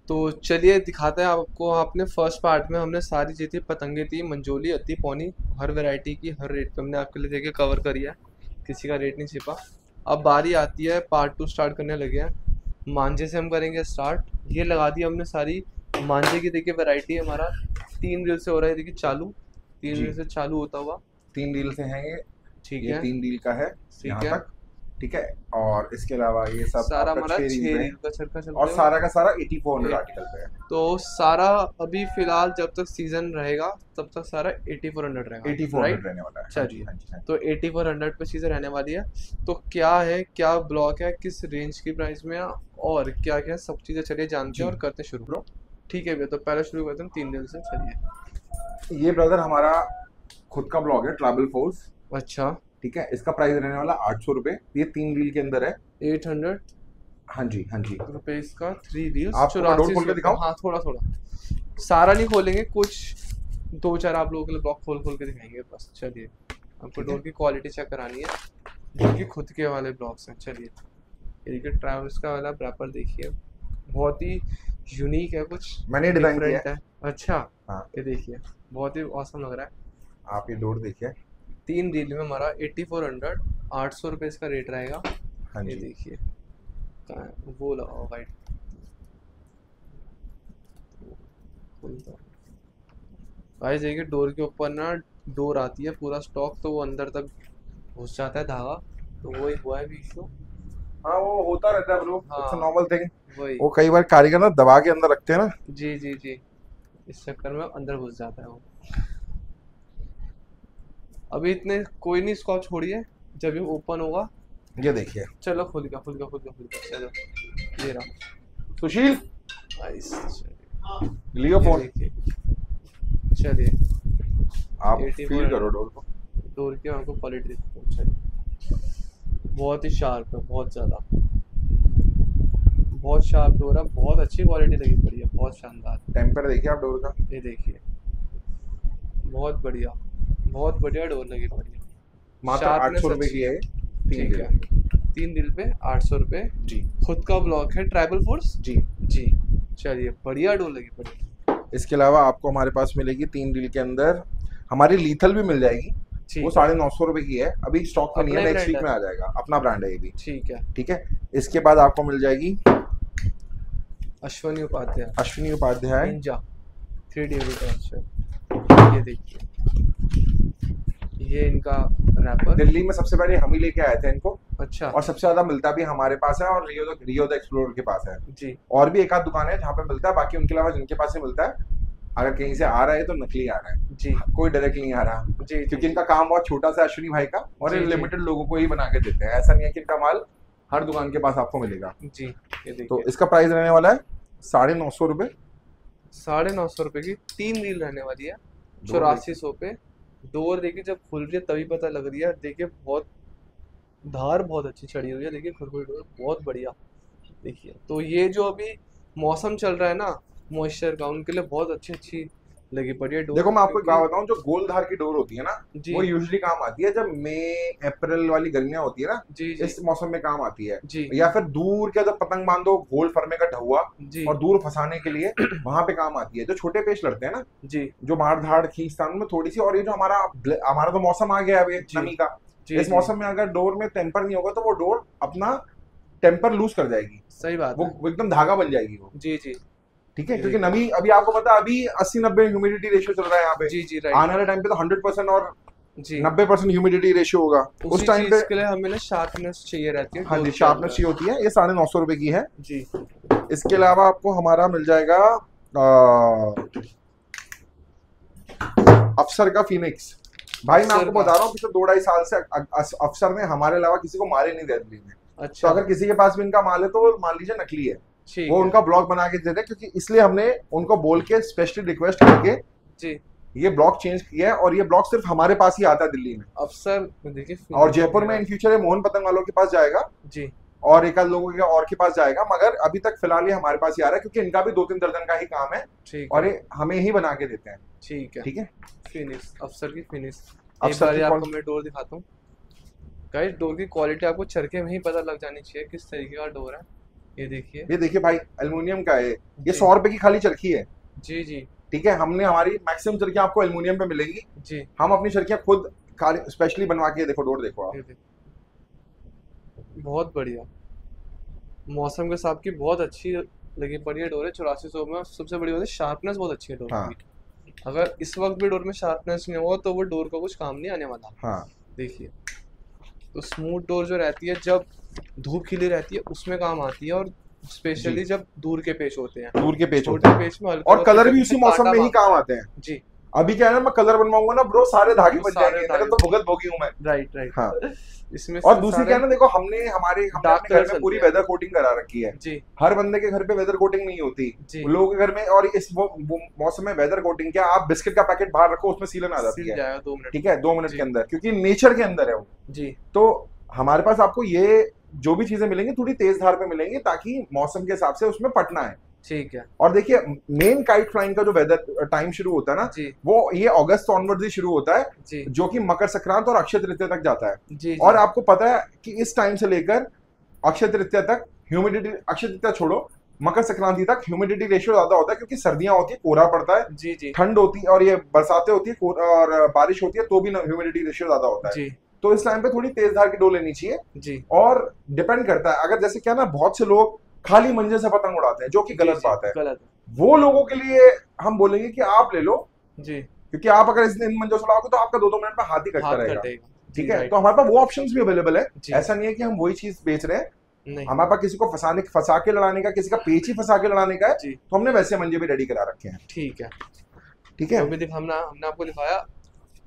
तो चलिए दिखाते हैं आपको। आपने फर्स्ट पार्ट में हमने सारी जितनी पतंगे थी, मंजोली, अत्ती, पौनी, हर वैरायटी की हर रेट पे हमने आपके लिए देखे कवर करी है, किसी का रेट नहीं छिपा। अब बारी आती है पार्ट 2 स्टार्ट करने लगे हैं। मांझे से हम करेंगे स्टार्ट। ये लगा दी हमने सारी मांझे की। देखिए वैरायटी हमारा 3 रील से हो रहा है, देखिए चालू 3 जी रील से चालू होता हुआ। 3 डील से हैं ठीक ये है, 3 डील का है ठीक यहाँ है। तक। ठीक है। और इसके अलावा ये सब सारा आपका हमारा 6 रील 6 पे है। रील का चरखा और चलते हुए सारा का सारा 8400 8। आर्टिकल पे है। तो सारा अभी फिलहाल जब तक सीजन रहेगा तब तक सारा 8400 रहेगा, 8400 राइट। रहने वाला है। हाँ जी, चलिए, हाँ जी, हाँ तो जी। 8400 पे चीज़ें रहने वाली है। तो क्या है, क्या ब्लॉक है, किस रेंज की प्राइस में है, और क्या क्या सब चीज़ें चलिए जानते जी हैं और करते हैं शुरू। ब्रो, ठीक है भैया, तो पहले शुरू करते हैं 3 दिन से। चलिए। ये ब्रदर हमारा खुद का ब्लॉग है, ट्रैवल फोर्स। अच्छा, ठीक है, इसका प्राइस रहने वाला 800 रुपये। ये 3 डील के अंदर है। 800 हाँ जी, हाँ जी। रुपीज़ का 3 रील्स, आपको मैं डोर खोल 8400 के रुपये। दिखाऊं? हाँ, थोड़ा थोड़ा, सारा नहीं खोलेंगे, कुछ 2-4 आप लोगों के लिए ब्लॉक खोल खोल के दिखाएंगे बस। चलिए, आपको ठीक डोर है। की क्वालिटी चेक करानी है, जो कि खुद के वाले ब्लॉक्स हैं। चलिए, ये देखिए ट्रैवल्स का वाला रैपर देखिए, बहुत ही यूनिक है, कुछ मैंने डिज़ाइन किया डिफरेंट है। है। अच्छा, हाँ, ये देखिए, बहुत ही औसम लग रहा है। आप ये डोर देखिए। 3 रील में हमारा 8400, 800 रुपये इसका रेट रहेगा। हाँ ये जी। देखिए, कहाँ है वो, लगाओ वाइट। गाइस देखिए, डोर के ऊपर ना डोर आती है पूरा स्टॉक, तो वो अंदर तक घुस जाता है धागा, तो वही हुआ है भी इशू। हाँ, वो होता रहता है ब्रो, इट्स अ हाँ, नॉर्मल थिंग। वही। वो कई बार कारीगर ना दबा के अंदर रखते हैं ना। जी जी जी, इस चक्कर में अंदर घुस जाता है वो। अभी इतने कोई नहीं, इसको आप छोड़िए, जब ये ओपन होगा। ये देखिए चलो, खुल गया खुल गया खुल गया खुल गया, चलो ये रहा। सुशील, नाइस, चलिए। लियो ये फोन। देखिए, चलिए। आप फील 8400 करो डोर को। डोर की आपको क्वालिटी दिखाता हूँ। चलिए, बहुत ही शार्प है, बहुत ज़्यादा, बहुत शार्प डोर है, बहुत अच्छी क्वालिटी लगी पड़ी है, बहुत शानदार। टेम्पर देखिए आप डोर का। ये देखिए, बहुत बढ़िया, बहुत बढ़िया डोर लगी पड़ी है। मात्र शार्पनेस 800 रुपये अच्छी की है। है ये। तीन ठीक डील है, 3 दिल पे 800 रुपये। जी खुद का ब्लॉक है ट्राइबल फोर्स। जी। जी, चलिए, बढ़िया डोर लगी पड़ी। इसके अलावा आपको हमारे पास मिलेगी 3 डील के अंदर हमारी लीथल भी मिल जाएगी। वो ठीक है, 950 रुपये की है, अभी स्टॉक में नहीं अपना है, ही नेक्स्ट ब्रांड वीक है। में आ जाएगा। अपना ब्रांड है ये भी। ठीक है, ठीक है। इसके बाद आपको मिल जाएगी Ashwani Upadhyay Ashwini Upadhyay. Ninja 3D editor. ये देखिए, ये इनका रैपर। दिल्ली में सबसे पहले हम ही लेके आए थे इनको, अच्छा, और सबसे ज्यादा मिलता भी हमारे पास है, और रियो द एक्सप्लोरर के पास है। जी और भी एक आध दुकान है जहाँ पे मिलता है, बाकी उनके अलावा जिनके पास से मिलता है, अगर कहीं से आ रहा है तो नकली आ रहा है। जी कोई डायरेक्ट नहीं आ रहा, जी जी क्योंकि इनका काम बहुत छोटा सा है अश्विनी भाई का, और ये जी जी लिमिटेड लोगों को ही बना के देते हैं। ऐसा नहीं है कि इनका माल हर दुकान के पास आपको मिलेगा। जी। ये तो देखिए, इसका प्राइस रहने वाला है 950 रुपये। 950 रुपये की 3 रील रहने वाली है। डोर 8400 पे। डोर देखिए, जब खुल रही है तभी पता लग रही है। देखिए, बहुत धार बहुत अच्छी चढ़ी हुई है, देखिए खुरखुरी डोर बहुत बढ़िया। देखिए, तो ये जो अभी मौसम चल रहा है ना मॉइस्चर का, उनके लिए बहुत अच्छी अच्छी लगी पड़ी है डोर, देखो, मैं आपको एक बात क्योंकि बताऊं, जो गोल धार की डोर होती है ना, जी वो यूजुअली काम आती है जब मई अप्रैल वाली गर्मियां होती है ना, जी जी इस मौसम में काम आती है। जी या फिर दूर के जब पतंग बांधो गोल फरमे का ढहुआ, जी और दूर फंसाने के लिए वहां पे काम आती है। जो छोटे पेश लड़ते हैं ना, जी जो मार धाड़ खींचता है, उनमें थोड़ी सी। और ये जो हमारा हमारा तो मौसम आ गया है अभी जी नमी का, जी इस जी, मौसम में अगर डोर में टेम्पर नहीं होगा तो वो डोर अपना टेम्पर लूज कर जाएगी। सही बात है। वो एकदम धागा बन जाएगी वो। जी जी, ठीक है, ये क्योंकि देखिए, नमी अभी आपको पता है, अभी 80-90 ह्यूमिडिटी रेशियो चल रहा है यहाँ पे। जी जी, राइट। आने वाले टाइम पे तो 100% और जी, 90% ह्यूमिडिटी रेशियो होगा उस उसी टाइम पे। चीज के लिए हमें ना शार्पनेस चाहिए रहती है हाँ डोर जी, के शार्पनेस चाहिए अंदर। होती है। ये 950 रुपये की है। जी इसके अलावा आपको हमारा मिल जाएगा अफसर का फिनिक्स। भाई मैं अफसर आपको का। बता रहा हूँ, पिछले 2-2.5 साल से अफसर ने हमारे अलावा किसी को मारे नहीं दिया दिल्ली में। तो अच्छा, अगर किसी के पास भी इनका माल है तो वो मान लीजिए नकली है। ठीक वो है। उनका ब्लॉग बना के देते हैं, क्योंकि इसलिए हमने उनको बोल के स्पेशली रिक्वेस्ट करके जी, ये ब्लॉग चेंज किया है। और ये ब्लॉग सिर्फ हमारे पास ही आता है दिल्ली में। अफसर देखिए, और फिनिश जयपुर में वगैरह। इन फ्यूचर ये मोहन पतंग वालों के पास जाएगा, जी, और एक आध लोगों के और के पास जाएगा, मगर अभी तक फिलहाल ये हमारे पास ही आ रहा है, क्योंकि इनका भी 2-3 दर्जन का ही काम है, ठीक और है, ये हमें ही बना के देते हैं। ठीक है। ठीक है। फिनिश, अफसर की फिनिश। एक अफसर बार की आपको मैं डोर दिखाता हूँ। गाइस, डोर की क्वालिटी आपको चरखे में ही पता लग जानी चाहिए किस तरीके का डोर है। ये देखिए भाई, एल्युमिनियम का है ये, जी 100 रुपए की खाली चरखी है। जी जी ठीक है, हमने हमारी मैक्सिमम चरखियां आपको एल्युमिनियम पे मिलेंगी। जी। हम अपनी चरखियां खुद खाली स्पेशली बनवा के, देखो डोर देखो आप। ये देखो, बहुत बढ़िया। मौसम के हिसाब की बहुत अच्छी लगी पड़ी है डोर है 8400 में। सबसे बड़ी बात है शार्पनेस बहुत अच्छी है डोर हाँ की। अगर इस वक्त भी डोर में शार्पनेस नहीं होगा तो वो डोर का कुछ काम नहीं आने वाला। हाँ देखिए, तो स्मूथ डोर जो रहती है जब धूप खिली रहती है उसमें काम आती है, और जी, स्पेशली जब दूर के पेच होते हैं। दूर के पेच होते छोटे हैं पेच में हल्का और बहुत कलर भी जैसे उसी मौसम कांटा में ही मारता काम है। आते हैं। जी, अभी क्या है ना, मैं कलर बनवाऊंगा ना ब्रो, सारे धागे वो बच सारे जाएंगे, मेरे धागे तो भुगत भोगी हूँ मैं। Right right. हाँ, इसमें और से दूसरी सारे क्या है ना, देखो हमने हमने डार्क अपने घर कलर में चलते पूरी हैं। वेदर कोटिंग करा रखी है। जी हर बंदे के घर पे वेदर कोटिंग नहीं होती, जी। लोगों के घर में। और इस वो मौसम में वेदर कोटिंग क्या, आप बिस्किट का पैकेट बाहर रखो उसमें सीलन आ जाती सिल है। जाएगा 2 मिनट ठीक में। है, 2 मिनट के जी अंदर, क्योंकि नेचर के अंदर है वो। जी तो हमारे पास आपको ये जो भी चीजें मिलेंगी थोड़ी तेज धार पे मिलेंगी, ताकि मौसम के हिसाब से उसमें पटना है। ठीक है। और देखिए, मेन काइट फ्लाइंग का जो वेदर टाइम शुरू होता है ना, जी वो ये अगस्त ऑनवर्ड ही शुरू होता है, जी जो कि मकर संक्रांत और अक्षय तृतीया तक जाता है। जी और जी आपको पता है कि इस टाइम से लेकर अक्षय तृतीया तक ह्यूमिडिटी, अक्षय तृतीया छोड़ो, मकर संक्रांति तक ह्यूमिडिटी रेशियो ज्यादा होता है, क्योंकि सर्दियां होती है, कोहरा पड़ता है, जी जी ठंड होती है, और ये बरसातें होती है और बारिश होती है, तो भी ह्यूमिडिटी रेशियो ज्यादा होता है। जी तो इस टाइम पे थोड़ी तेज धार की डोर लेनी चाहिए। जी और डिपेंड करता है, अगर जैसे क्या ना, बहुत से लोग खाली मंजे से पतंग उड़ाते हैं, जो कि जी गलत जी बात है। गलत वो लोगों के लिए हम बोलेंगे कि आप ले लो, है। जी, क्योंकि आप अगर इन मंजों से उड़ाओगे तो आपका 2-2 मिनट में हाथ ही कटता हाथ रहेगा। कटेगा। ठीक जी है, राइट। तो हमारे पास वो ऑप्शंस भी अवेलेबल है। जी ऐसा नहीं है कि हम वही चीज बेच रहे हैं। नहीं। हमारे पास किसी को फंसा के लड़ाने का, किसी का पेच ही फंसा के लड़ाने का है, जी तो हमने वैसे मंजे भी रेडी करा रखे हैं। ठीक है। ठीक है, तो भी हमने हमने आपको दिखाया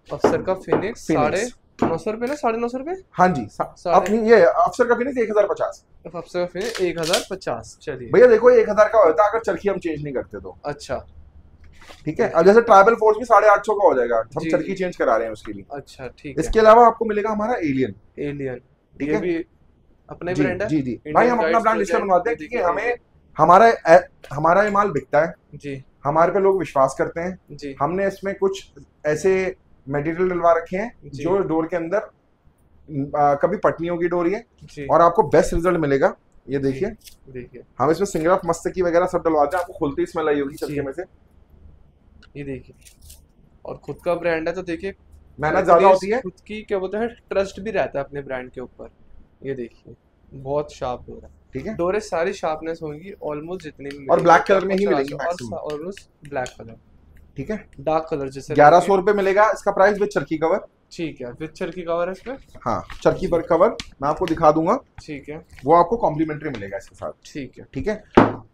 अफसर का फिनिक्स फिनिक्स। 950 ना 950 हाँ जी, साढ़े अपनी ये अफसर का फिनिक्स 1050। अफसर का फिनिक्स 1050। चलिए भैया देखो, 1000 का होता है अगर चरखी हम चेंज नहीं करते तो। अच्छा। ठीक है, अब जैसे ट्राइबल फोर्स भी 850 का हो जाएगा, हम जी चरखी जी चेंज करा रहे हैं उसके लिए। अच्छा ठीक है। इसके अलावा आपको मिलेगा हमारा एलियन। एलियन ठीक ये है, भी अपना ही जी ब्रांड है। जी जी भाई, इंडियन हम अपना गाइड्स ब्रांड इसलिए प्रेजेंट बनवाते ये हैं क्योंकि देखिए हमें एलियन। हमारा ये माल बिकता है, जी हमारे पे लोग विश्वास करते हैं। जी हमने इसमें कुछ ऐसे मटेरियल डलवा रखे हैं जी जो डोर के अंदर कभी पटनियों की डोरी है, जी और आपको बेस्ट रिजल्ट मिलेगा। ये जी देखिए, देखिए हम इसमें सिंगल ऑफ मस्तकी वगैरह सब डलवाते हैं, आपको खुलती स्मेल आई होगी जी चरखे में से। ये देखिए, और खुद का ब्रांड है तो देखिए मेहनत ज्यादा एटलीस्ट होती है। खुद की क्या बोलते हैं ट्रस्ट भी रहता है अपने ब्रांड के ऊपर। ये देखिए बहुत शार्प डोर है। ठीक है, डोरे सारी शार्पनेस होंगी ऑलमोस्ट जितनी भी और मिलेगी ब्लैक कि कलर में आपको ही 400 मिलेगी मैक्सिमम। और ऑलमोस्ट ब्लैक कलर, ठीक है, डार्क कलर जैसे 1100 रुपए मिलेगा इसका प्राइस विद चरखी कवर। ठीक है, विद चरखी कवर है इसमें। हाँ, चरखी पर कवर मैं आपको दिखा दूंगा, ठीक है वो आपको कॉम्प्लीमेंट्री मिलेगा इसके साथ। ठीक है। ठीक है,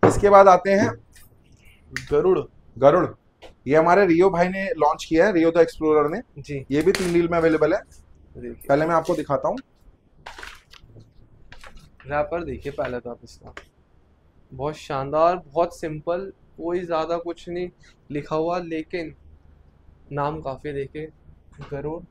इसके बाद आते हैं गरुड़। गरुड़। ये हमारे रियो भाई ने लॉन्च किया है, रियो द एक्सप्लोरर ने। जी ये भी 3 रील में अवेलेबल है। देखिए पहले मैं आपको दिखाता हूँ। रैपर देखिए पहले तो आप इसका, बहुत शानदार, बहुत सिंपल, कोई ज़्यादा कुछ नहीं लिखा हुआ, लेकिन नाम काफ़ी देखे, गरुड़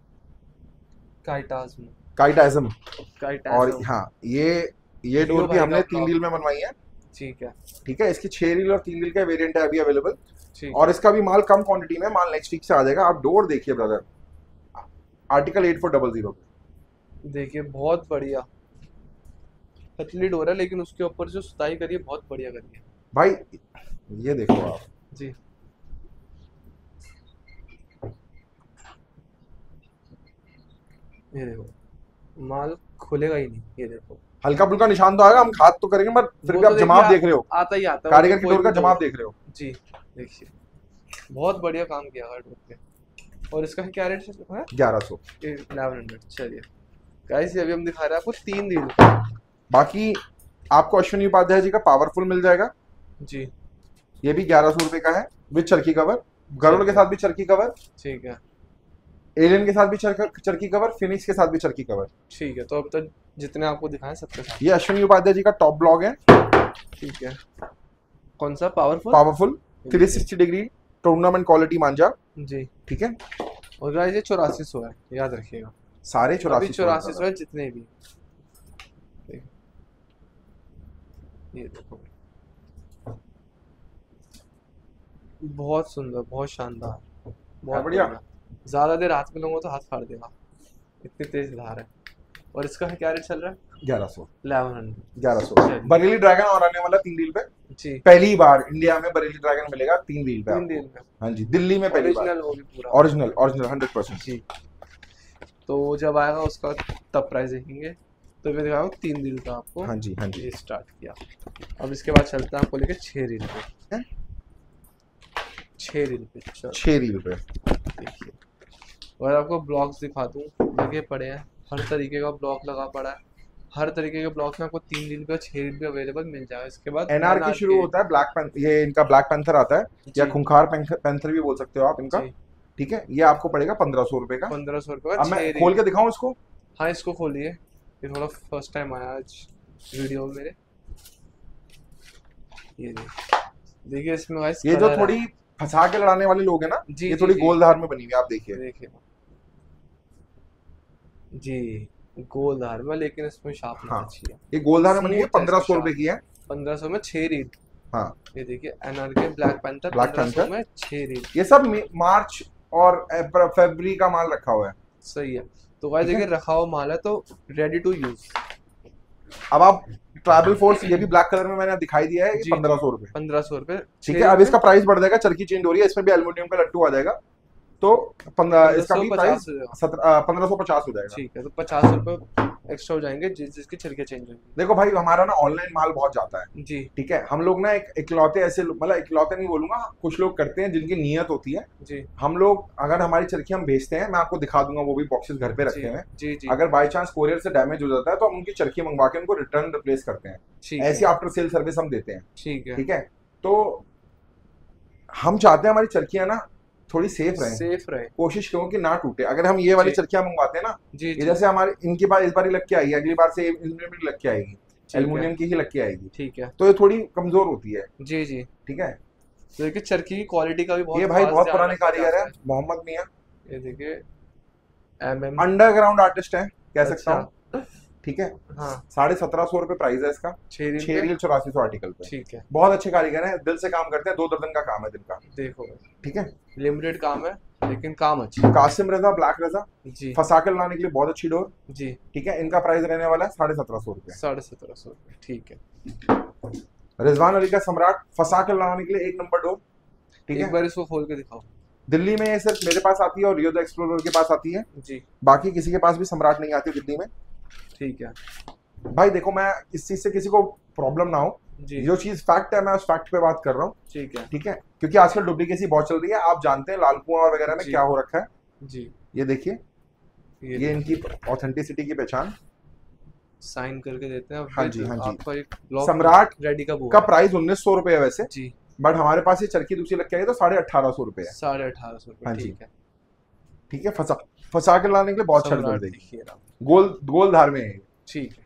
काइटाज्म। काइटाइज्म। और काइटाज्म हाँ, ये रियो डोर भी भाई हमने का 3 रील में बनवाई है। ठीक है ठीक है, इसकी 6 रील और 3 रील का वेरिएंट है अभी अवेलेबल, ठीक और है। इसका भी माल कम क्वांटिटी में, माल नेक्स्ट वीक से आ जाएगा। आप डोर देखिए ब्रदर, आर्टिकल 8400। देखिए बहुत बढ़िया पतली डोर है, लेकिन उसके ऊपर जो सुताई करी है बहुत बढ़िया करी है। भाई ये देखो आप, जी ये देखो, माल खुलेगा ही नहीं। ये देखो हल्का फुल्का निशान तो आएगा, हम खाद तो करेंगे, बट फिर वो भी तो आप जमाव देखिए देख रहे हो, आता ही आता है वो कारीगर तो की कोई डोर का भी जमाव डोर। देख रहे हो। जी देखिए बहुत बढ़िया काम किया है डोर पे। और इसका क्या रेट है? 1100। 1100। चलिए गाइस, अभी हम दिखा रहे हैं आपको 3 रील। बाकी आपको अश्विनी उपाध्याय जी का पावरफुल मिल जाएगा, जी ये भी 1100 रुपए का है विद चरखी कवर। गरुड़ के साथ भी चरखी कवर, ठीक है एलियन के साथ भी चरखी कवर, फिनिक्स के साथ भी चरखी कवर। ठीक है। तो अब तक जितने आपको दिखाए सबके साथ। ये अश्विनी उपाध्याय जी का टॉप ब्लॉग है, ठीक है। कौन सा powerful? Powerful 360 degree tournament quality मांझा। जी ठीक है, और गाइस ये 8400 है, याद रखिएगा। सारे अभी 8400 8400 है जितने भी। देखो, ये देखो बहुत सुंदर, बहुत शानदार, बहुत बढ़िया। बढ़िया। ज्यादा देर हाथ में लूंगा तो हाथ फाड़ देगा, इतनी तेज धार है। और इसका क्या रेट चल रहा है? 1100 1100। बरेली ड्रैगन और आने वाला 3 व्हील पे जी, पहली बार इंडिया में बरेली ड्रैगन मिलेगा 3 व्हील पे 3 आपको। दिन में हाँ जी, दिल्ली में पहली बार। ओरिजिनल, वो भी पूरा ओरिजिनल 100%। जी। तो जब आएगा उसका तब प्राइस देखेंगे। तो मैं दिखाऊँ 3 दिन का आपको। हाँ जी, हाँ जी। ये स्टार्ट किया। अब इसके बाद चलता है आपको लेके 6 रील पे। 6 रील पे चलो 6 रील पे देखिए। और आपको ब्लॉक्स दिखा दूँ, लगे पड़े हैं, हर तरीके का ब्लॉक लगा पड़ा है। हर तरीके के ब्लॉक्स में आपको 3 रील पे 6 रील पे अवेलेबल मिल जाएगा। इसके बाद एनआरके शुरू होता है, ये इनका ब्लैक पैंथर आता है, या जी खूंखार पैंथर भी बोल सकते हो आप इनका। जी, ठीक है, ये आपको पड़ेगा 1500 रुपए का। 1500 रुपये अब का 6 मैं रील। खोल के दिखाऊं इसको? हाँ, इसको खोलिए। ये थोड़ा फर्स्ट टाइम आया आज वीडियो में मेरे। ये देखिए इसमें गाइस ये जो थोड़ी फंसा के लड़ाने वाले लोग हैं ना, जी ये जी थोड़ी जी, गोलधार में बनी हुई है, आप देखिए। देखिए जी, गोल धार में, लेकिन इसमें शार्पनेस हाँ, अच्छी है। ये गोलधार में बनी हुई है, स्मूथ है, 1500 इसका रुपए की है। 1500 में 6 रील। हाँ, ये देखिए NRK black panther black 1500 panther. में 6 रील। ये सब मार्च और फरवरी का माल रखा हुआ है। सही है। तो गाइस ठीक है? देखिए रखा हुआ माल है, तो रेडी टू यूज। अब आप ट्रैवल फोर्स, ये भी ब्लैक कलर में मैंने दिखाई दिया है, ये जी 1500 रुपए। 1500 रुपये। ठीक है, अब इसका प्राइस बढ़ जाएगा, चरखी चेंज हो रही है, इसमें भी एल्यूमिनियम का लट्टू आ जाएगा, तो इसका भी 1550 प्राइस हो जाएगा। 1550 हो जाएगा। ठीक है, तो 50 रुपये एक्स्ट्रा हो जाएंगे जिसकी छिड़के चेंज होंगे। देखो भाई, हमारा ना ऑनलाइन माल बहुत जाता है। जी ठीक है, हम लोग ना एक इकलौते ऐसे मतलब इकलौते नहीं बोलूंगा, कुछ लोग करते हैं जिनकी नीयत होती है। जी हम लोग अगर हमारी चरखी हम भेजते हैं, मैं आपको दिखा दूंगा, वो भी बॉक्सेस घर पे रखे जी हुए हैं। जी जी, अगर बाय चांस कोरियर से डैमेज हो जाता है तो हम उनकी चरखी मंगवा के उनको रिटर्न रिप्लेस करते हैं। ठीक ऐसी है आफ्टर सेल सर्विस हम देते हैं। ठीक है। ठीक है, तो हम चाहते हैं हमारी चरखियां ना थोड़ी सेफ रहें, सेफ रहे। कोशिश करो कि ना टूटे। अगर हम ये वाली जी चरखियां मंगवाते हैं ना, जी ये जी, जैसे हमारे इनकी बार इस बार ही लग के आई है, अगली बार से इनमें भी लग के आएगी, ठीक है एल्यूमिनियम की ही लग के आएगी, ठीक है। तो ये थोड़ी कमजोर होती है। जी जी, ठीक है, तो देखिए चरखी की क्वालिटी का भी बहुत ये भाई खास बहुत ध्यान पुराने रखा कारीगर जाता है, मोहम्मद मियां, ये देखिए एमएम। अंडरग्राउंड आर्टिस्ट है कह सकता अच्छा, हूँ। ठीक है, हाँ 1750 रुपए प्राइस है इसका, 6 रील 6 पे। रील 8400 आर्टिकल पे। ठीक है, बहुत अच्छे कारीगर हैं, दिल से काम करते हैं, 2 दर्जन का काम है दिन का। देखो ठीक है, लिमिटेड काम है लेकिन काम अच्छा। कासिम रजा, ब्लैक रजा, जी फंसा के लाने के लिए बहुत अच्छी डोर। जी, ठीक है, इनका प्राइस रहने वाला है 1750 रुपए। 1750 रुपये। ठीक है, रिजवान अली का सम्राट, फंसा के लाने के लिए 1 नंबर डोर। ठीक एक है, बार इसको खोल के दिखाओ। दिल्ली में ये सिर्फ मेरे पास आती है और रियो द एक्सप्लोरर के पास आती है, जी बाकी किसी के पास भी सम्राट नहीं आती दिल्ली में। ठीक है भाई देखो, मैं इस चीज से किसी को प्रॉब्लम ना हो, जी, जो चीज फैक्ट है मैं उस फैक्ट पे बात कर रहा हूँ। ठीक है ठीक है, क्योंकि आजकल डुप्लीकेसी बहुत चल रही है, आप जानते हैं लाल कुआं वगैरह में जी क्या हो रखा है। जी, ये देखिए, ये ये इनकी ऑथेंटिसिटी की पहचान। साइन करके देते हैं। हाँ जी, हाँ जी। आपका एक ब्लॉक सम्राट रेडी का वो का है। प्राइस 1900 रुपए है वैसे, जी, बट हमारे पास ये चरखी दूसरी लग के आई तो 1850 रुपए है। 1850 हाँ रुपये। जी। ठीक है, ठीक है, फंसा के लाने के लिए बहुत छड़ सम्राट देगी, देखिए आप। गोल धार में है ये। ठीक है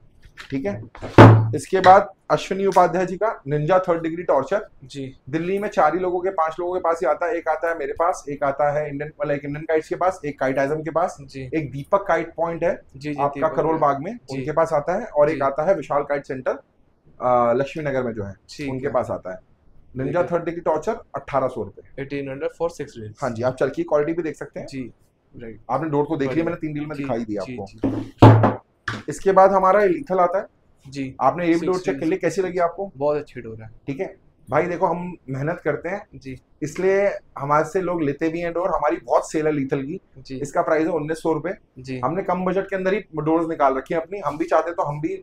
ठीक है, इसके बाद अश्विनी उपाध्याय जी का निंजा 3rd डिग्री टॉर्चर। जी दिल्ली में 4 ही लोगों के 5 लोगों के पास ही आता है, एक आता है मेरे पास, एक आता है इंडियन काइट्स के पास, एक काइट आजम के पास, जी एक दीपक काइट पॉइंट है जी, जी आपका दीपक करोल है। बाग में, जी उनके पास आता है, और एक जी, आता है विशाल काइट सेंटर लक्ष्मी नगर में जो है, ठीक उनके है। पास आता है। निंजा देखिए। 3rd डिग्री टॉर्चर 1800 रुपए। 1800 फॉर 6 रील्स। हाँ जी, आप चरखी क्वालिटी भी देख सकते हैं। जी राइट, आपने डोर को देख लिया, बढ़िया। मैंने 3 रील में जी दिखाई दिया जी आपको। जी इसके बाद हमारा लीथल आता है, जी, आपने ये भी 6 डोर चेक कर reels। ली, कैसी लगी आपको? बहुत अच्छी डोर है। ठीक है भाई, देखो हम मेहनत करते हैं, जी इसलिए हमारे से लोग लेते भी हैं डोर, हमारी बहुत सेल है लीथल की। जी इसका प्राइस है 1900 रुपए। जी, हमने कम बजट के अंदर ही डोर्स निकाल रखी है अपनी, हम भी चाहते तो हम भी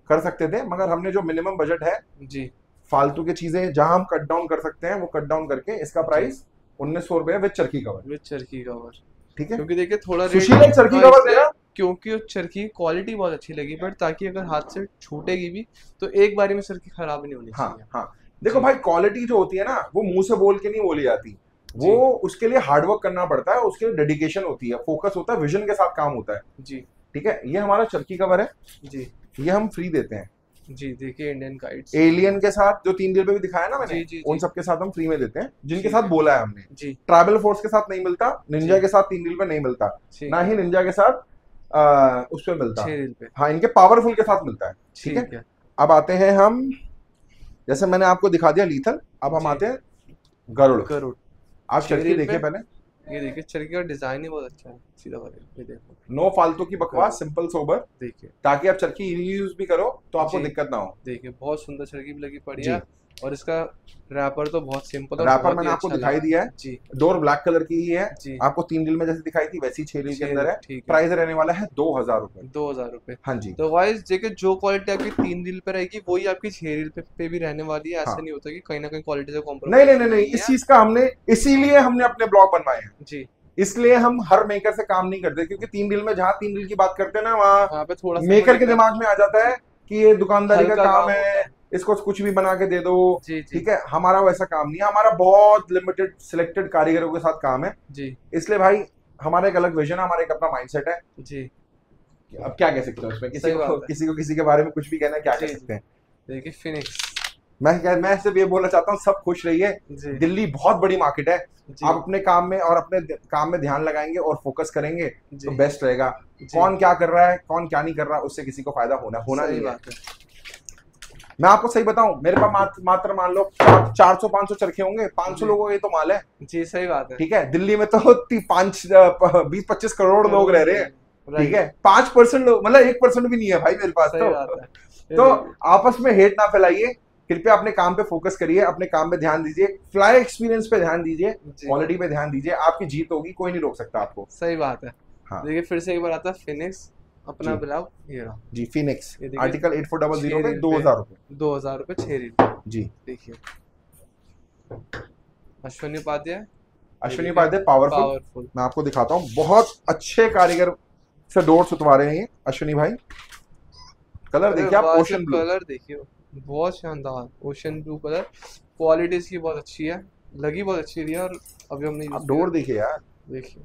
कर सकते थे, मगर हमने जो मिनिमम बजट है, जी फालतू की चीजें जहां हम कट डाउन कर सकते हैं वो कट डाउन करके इसका प्राइस 1900 रुपए with Charkhi cover. With Charkhi cover. ठीक है, क्योंकि देखिए थोड़ा रेट सुशील एक चरखी कवर देगा, क्योंकि उस चरखी की क्वालिटी बहुत अच्छी लगी, बट ताकि अगर हाथ से छूटेगी भी तो एक बारी में चरखी खराब नहीं होनी हाँ चाहिए। हाँ। देखो जी। भाई, क्वालिटी जो होती है ना, वो मुंह से बोल के नहीं बोली जाती, वो उसके लिए हार्डवर्क करना पड़ता है, उसके लिए डेडिकेशन होती है, फोकस होता है, विजन के साथ काम होता है। जी ठीक है, ये हमारा चरखी कवर है, जी ये हम फ्री देते हैं। जी, देखिए इंडियन काइट्स। एलियन के साथ जो 3 रील पे भी दिखाया ना मैंने, जी जी उन जी, सबके साथ हम फ्री में देते हैं, जिनके ठीक साथ है। बोला है हमने। जी ट्राइबल फोर्स के साथ नहीं मिलता, निंजा जी। के साथ 3 रील पे नहीं मिलता, ठीक ना है। ही निंजा के साथ उस पे मिलता। 6 रील पे। हाँ, इनके पावरफुल के साथ मिलता है। ठीक है, ठीक है अब आते हैं हम, जैसे मैंने आपको दिखा दिया लीथल, अब हम जी। आते हैं गरुड़। गरुड़। आप 6 चरखी रील देखिए पे? पहले, ये देखिए चरखी का डिजाइन ही बहुत अच्छा है, सीधा वाले ये देखो। नो फालतू की बकवास, सिंपल सोबर, देखिए ताकि आप चरखी रीयूज भी करो तो आपको जी, दिक्कत ना हो। देखिए बहुत सुंदर चरखी भी लगी पड़ी जी, है। और इसका रैपर तो बहुत सिंपल और रैपर बहुत ही मैंने आपको अच्छा दिखाई लगा। दिया है, जी डोर ब्लैक कलर की ही है, जी, आपको 3 रील में जैसे दिखाई थी वैसी 6 रील के 6 अंदर है। ठीक है, प्राइस रहने वाला है 2000 रुपए। 2000 रुपये। हाँ जी। तो वाइज देखिए जो क्वालिटी आपकी 3 रील पे रहेगी वही आपकी 6 रील पे भी रहने वाली है। ऐसा हाँ, नहीं होता कि कहीं ना कहीं क्वालिटी से नहीं नहीं कॉम्प्रोमाइज नहीं नहीं, नहीं इस है। चीज का हमने इसीलिए हमने अपने ब्लॉग बनवाए हैं। जी, इसलिए हम हर मेकर से काम नहीं करते, क्योंकि 3 रील में जहां 3 रील की बात करते हैं ना, वहाँ वहाँ पे थोड़ा सा हमें मेकर के दिक्कत, दिमाग में आ जाता है कि ये दुकानदारी का हल्का काम काम होता है, है। इसको कुछ भी बना के दे दो। जी जी ठीक है, हमारा वैसा काम नहीं है, हमारा बहुत लिमिटेड सिलेक्टेड कारीगरों के साथ काम है। जी इसलिए भाई हमारा एक अलग विजन है, हमारा एक अपना माइंडसेट है। जी, अब क्या कह सकते हैं उसमें, सही बात है। किसी के बारे में कुछ भी कहना है, क्या कह जी जी, सकते हैं। देखिए फिनिक्स। मैं सिर्फ ये बोलना चाहता हूँ, सब खुश रहिए। जी दिल्ली बहुत बड़ी मार्केट है, जी आप अपने काम में और अपने काम में ध्यान लगाएंगे और फोकस करेंगे तो जी बेस्ट रहेगा। जी, कौन क्या कर रहा है, कौन क्या नहीं कर रहा, उससे किसी को फायदा होना होना सही नहीं है। बात है। मैं आपको सही बताऊं, मेरे पास मात्र मान लो 400-500 चरखे होंगे, 500 जी लोगों का ये तो माल है। जी, सही बात है। ठीक है, दिल्ली में तो 20-25 करोड़ लोग करोड़ रह रहे लोग, हैं। ठीक राइट, है, 5% लोग, मतलब 1% भी नहीं है भाई मेरे पास सही तो। बात है। ये तो देखिए आपस में हेट ना फैलाइए, कृपया अपने काम पे फोकस करिए, अपने काम पे ध्यान दीजिए, फ्लाई एक्सपीरियंस पे ध्यान दीजिए, जी, क्वालिटी पे ध्यान दीजिए, आपकी जीत होगी, कोई नहीं रोक सकता आपको। सही बात है। हाँ देखिए फिर से एक बार आता है फिनिक्स अपना जी, ब्लॉग, ये रहा। जी फिनिक्स ये देखिए आर्टिकल 8400 छह पे रील पे 2000 रुपए। 2000 रुपये 6 रील। जी, देखिए अश्विनी उपाध्याय, ये अश्विनी देखिए उपाध्याय पावरफुल। पावरफुल। मैं आपको दिखाता हूँ, बहुत अच्छे कारीगर से डोर सुतवा रहे हैं ये अश्विनी भाई। कलर अरे देखिए आप, वाह, इसका ओशन ब्लू। कलर देखिए बहुत शानदार ओशन ब्लू कलर। क्वालिटी इसकी बहुत अच्छी है, लगी बहुत अच्छी रही है। और अभी हमने यूज आप किया, डोर देखिए यार, देखिए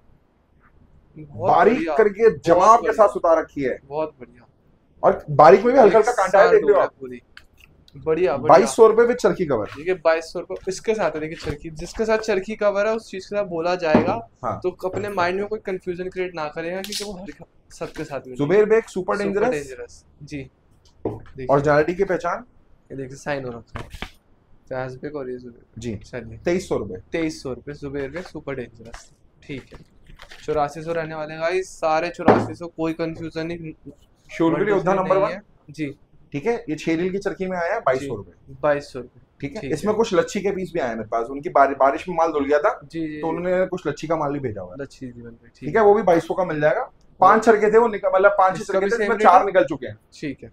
बहुत बारीक बढ़िया, करके बहुत जमाव के साथ बढ़िया, सुता रखी है, बहुत बढ़िया। और बारीक में भी हल्का एक हल्का कांटा है, साथ देख लो डोर है आप। पूरी, बढ़िया बढ़िया। 2200 रुपए विद चरखी कवर। देखिए 2200 रुपये इसके साथ है। देखिए चरखी, जिसके साथ चरखी कवर है उस चीज के साथ बोला जाएगा हाँ, तो अपने माइंड में कोई कंफ्यूजन क्रिएट ना करेगा, क्योंकि वो हर सबके साथ मिलेगी। Zuber Baig super super dangerous, dangerous जी, देखिए ओरिजिनलिटी की पहचान। ये देखिए साइन हो रखा है फैसबेक और ये जुबेर। जी, चलिए 2300 रुपए। 2300 रुपये जुबेर में सुपर डेंजरस, ठीक है। 8400 रहने वाले गाइस, सारे 8400, कोई कंफ्यूजन नहीं। शूरवीर 1 2 योद्धा 3 नंबर नहीं 1। है जी ठीक है, ये 6 रील की चरखी में आया है, बाईस जी, सौ रुपए 2200 रुपये, ठीक है, ठीक इसमें है। कुछ लच्छी के पीस भी आए हैं मेरे पास, उनकी बारिश में माल धुल गया था, जी जी तो जी, उन्होंने कुछ लच्छी का माल भी भेजा हुआ है। लच्छी जीवन पे, ठीक ठीक है, है। वो भी 2200 का मिल जाएगा। और 5 चरखे थे वो निकल, मतलब 5 इसका भी चरखे थे, सेम इसमें रेट है, 4 निकल चुके हैं। ठीक है।